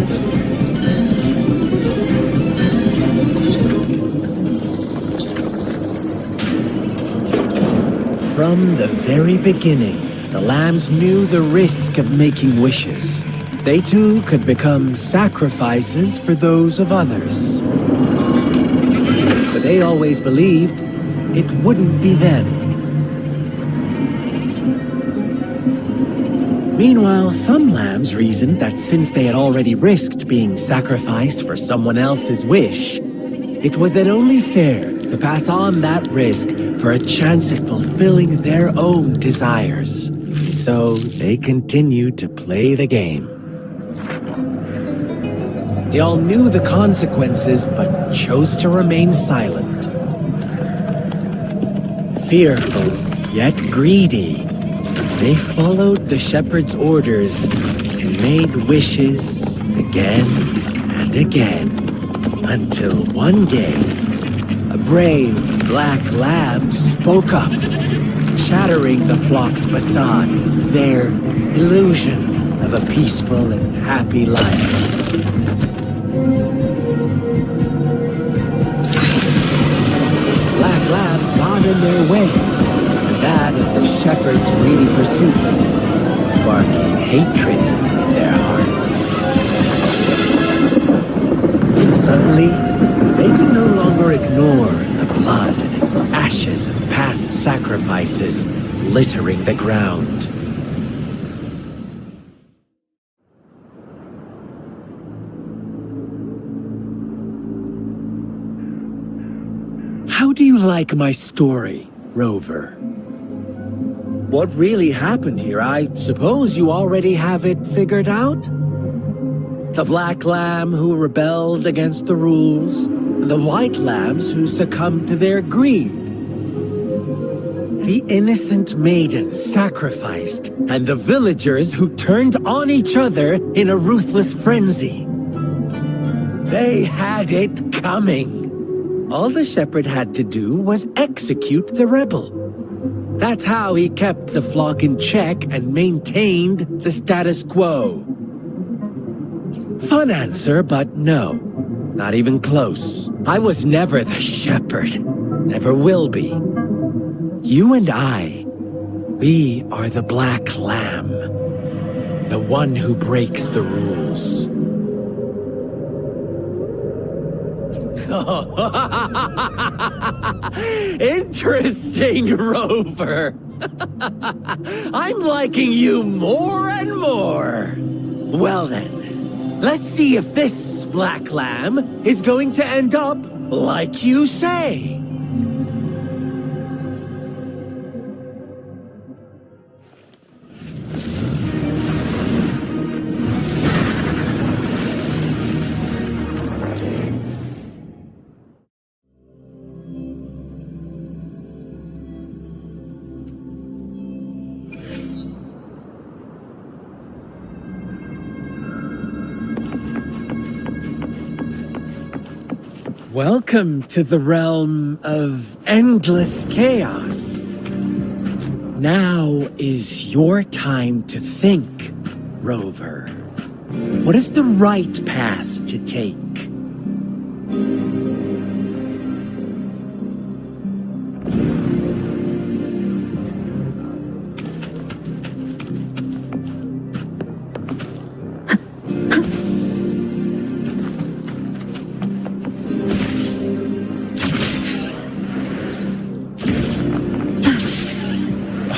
From the very beginning, the lambs knew the risk of making wishes. They too could become sacrifices for those of others. But they always believed it wouldn't be them. Meanwhile, some lambs reasoned that since they had already risked being sacrificed for someone else's wish, it was then only fair to pass on that risk for a chance at fulfilling their own desires. So they continued to play the game. They all knew the consequences, but chose to remain silent. Fearful, yet greedy, they followed the shepherd's orders and made wishes again and again, until one day, a brave black lamb spoke up, shattering the flock's facade, their illusion of a peaceful and happy life. Black lamb got in their way, and that of the shepherd's greedy pursuit, sparking hatred in their hearts. Suddenly, they could no longer ignore the blood and ashes of past sacrifices littering the ground. How do you like my story, Rover? What really happened here? I suppose you already have it figured out? The black lamb who rebelled against the rules, and the white lambs who succumbed to their greed. The innocent maiden sacrificed, and the villagers who turned on each other in a ruthless frenzy. They had it coming. All the shepherd had to do was execute the rebel. That's how he kept the flock in check and maintained the status quo. Fun answer, but no. Not even close. I was never the shepherd. Never will be. You and I, we are the black lamb. The one who breaks the rules. Interesting, Rover. I'm liking you more and more. Well then, let's see if this black lamb is going to end up like you say. Welcome to the realm of endless chaos. Now is your time to think, Rover. What is the right path to take?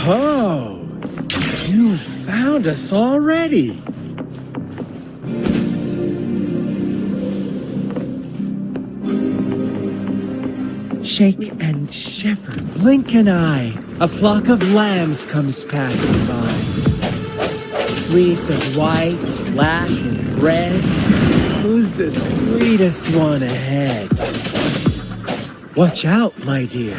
Oh, you found us already. Shake and shiver, blink an eye. A flock of lambs comes passing by. Fleece of white, black, and red. Who's the sweetest one ahead? Watch out, my dear.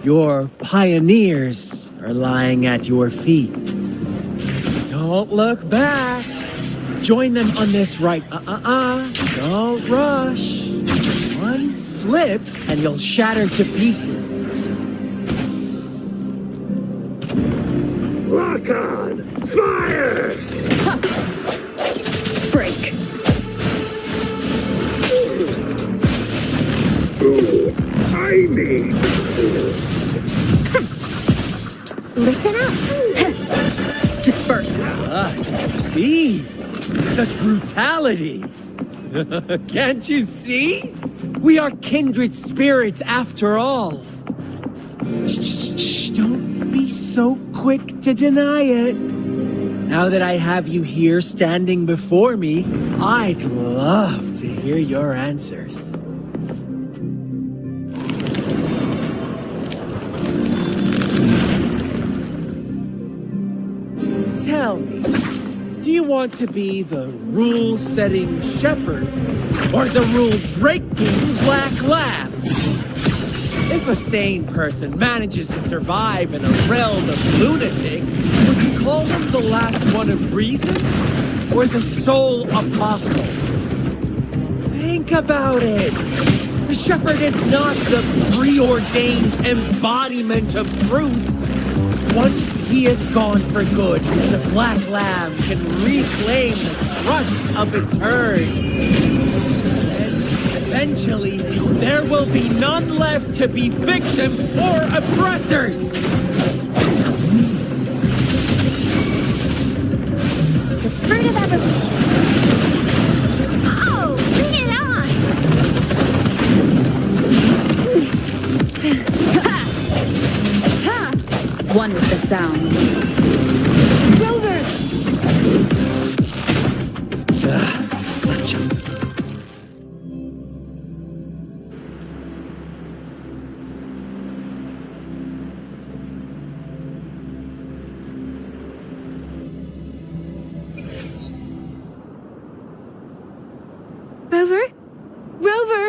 Your pioneers are lying at your feet. Don't look back. Join them on this right. Don't rush. One slip and you'll shatter to pieces. Lock on! Fire! Break. Ooh, tiny! Listen up. Disperse. Such speed! Such brutality! Can't you see? We are kindred spirits after all. Shh, don't be so quick to deny it. Now that I have you here standing before me, I'd love to hear your answers. Tell me, do you want to be the rule-setting shepherd or the rule-breaking black lab? If a sane person manages to survive in a realm of lunatics, would you call them the last one of reason or the sole apostle? Think about it. The shepherd is not the preordained embodiment of truth. Once he is gone for good, the black lamb can reclaim the trust of its herd. And eventually, there will be none left to be victims or oppressors. The fruit of evolution. Oh, bring it on! One with the sound. Rover! Such a... Rover? Rover!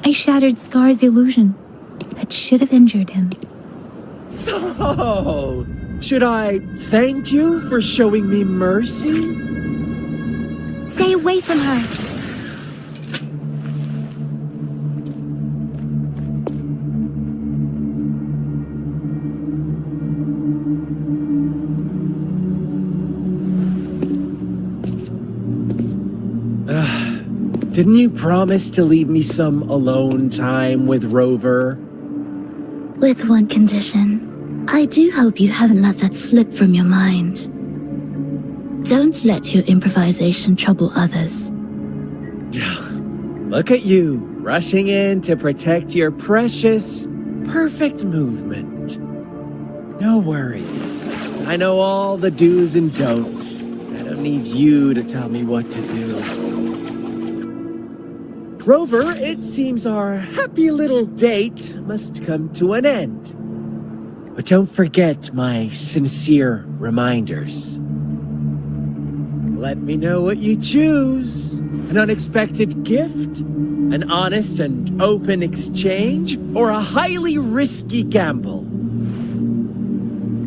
I shattered Scar's illusion. That should have injured him. Oh, should I thank you for showing me mercy? Stay away from her. Didn't you promise to leave me some alone time with Rover? With one condition. I do hope you haven't let that slip from your mind. Don't let your improvisation trouble others. Look at you, rushing in to protect your precious, perfect movement. No worries. I know all the do's and don'ts. I don't need you to tell me what to do. Rover, it seems our happy little date must come to an end. But don't forget my sincere reminders. Let me know what you choose. An unexpected gift? An honest and open exchange? Or a highly risky gamble?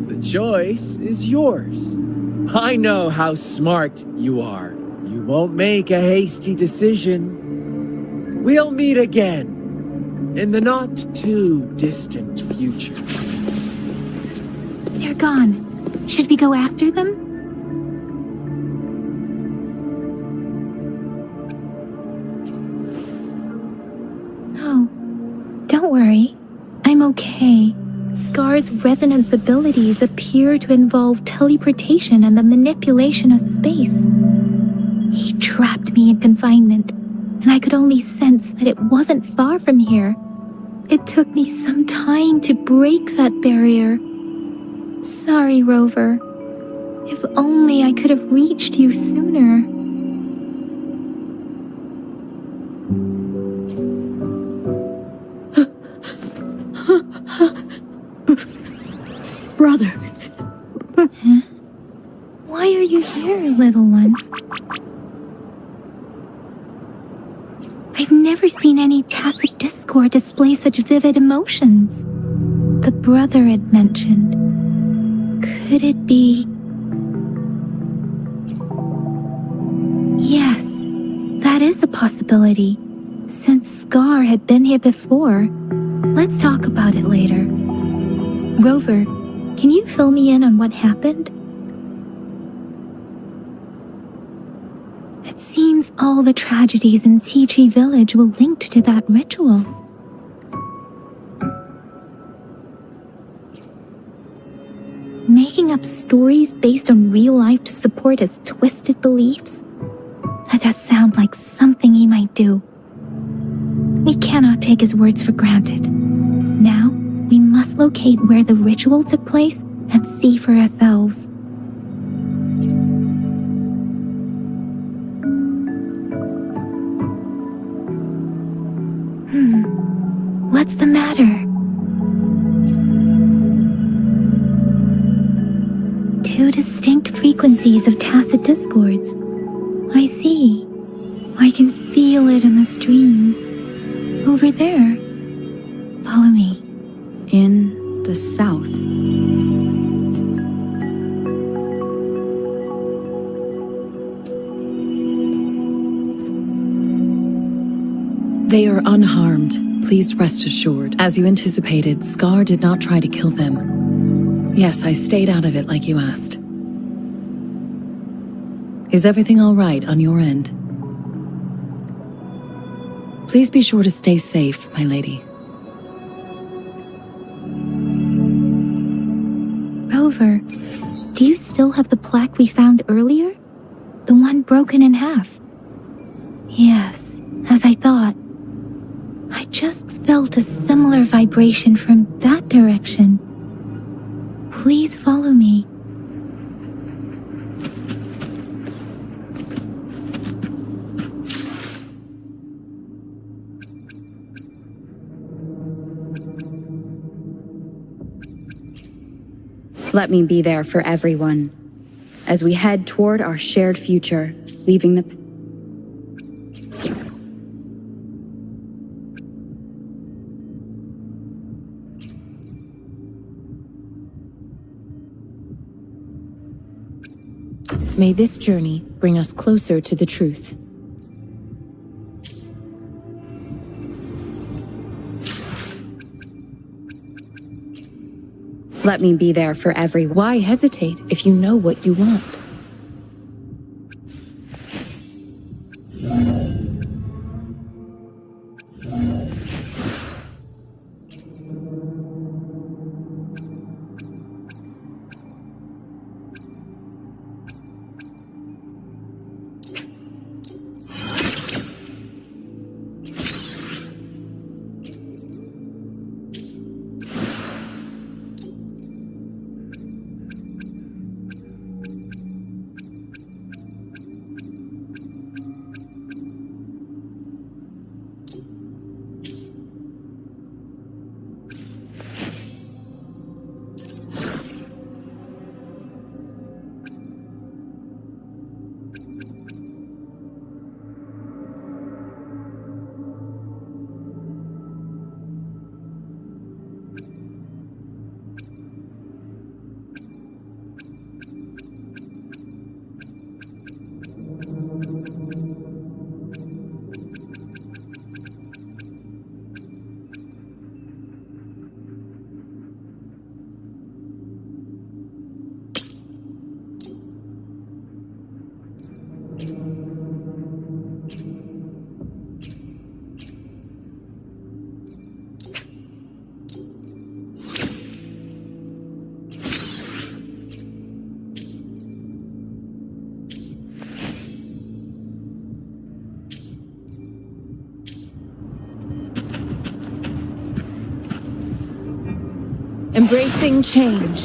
The choice is yours. I know how smart you are. You won't make a hasty decision. We'll meet again in the not too distant future. They're gone. Should we go after them? No. Don't worry. I'm okay. Scar's resonance abilities appear to involve teleportation and the manipulation of space. He trapped me in confinement, and I could only sense that it wasn't far from here. It took me some time to break that barrier. Sorry, Rover. If only I could have reached you sooner. Brother. Huh? Why are you here, little one? I've never seen any tacit discord display such vivid emotions. The brother had mentioned. Could it be... Yes, that is a possibility. Since Scar had been here before, let's talk about it later. Rover, can you fill me in on what happened? It seems all the tragedies in Tea Tree Village were linked to that ritual. Making up stories based on real life to support his twisted beliefs? That does sound like something he might do. We cannot take his words for granted. Now, we must locate where the ritual took place and see for ourselves. What's the matter? Two distinct frequencies of tacit discords. I see. I can feel it in the streams. Over there. Follow me. In the south. They are unharmed, please rest assured. As you anticipated, Scar did not try to kill them. Yes, I stayed out of it like you asked. Is everything all right on your end? Please be sure to stay safe, my lady. Rover, do you still have the plaque we found earlier? The one broken in half? Yes, as I thought. I just felt a similar vibration from that direction. Please follow me. Let me be there for everyone as we head toward our shared future, leaving the... May this journey bring us closer to the truth. Let me be there for everyone. Why hesitate if you know what you want? embracing change.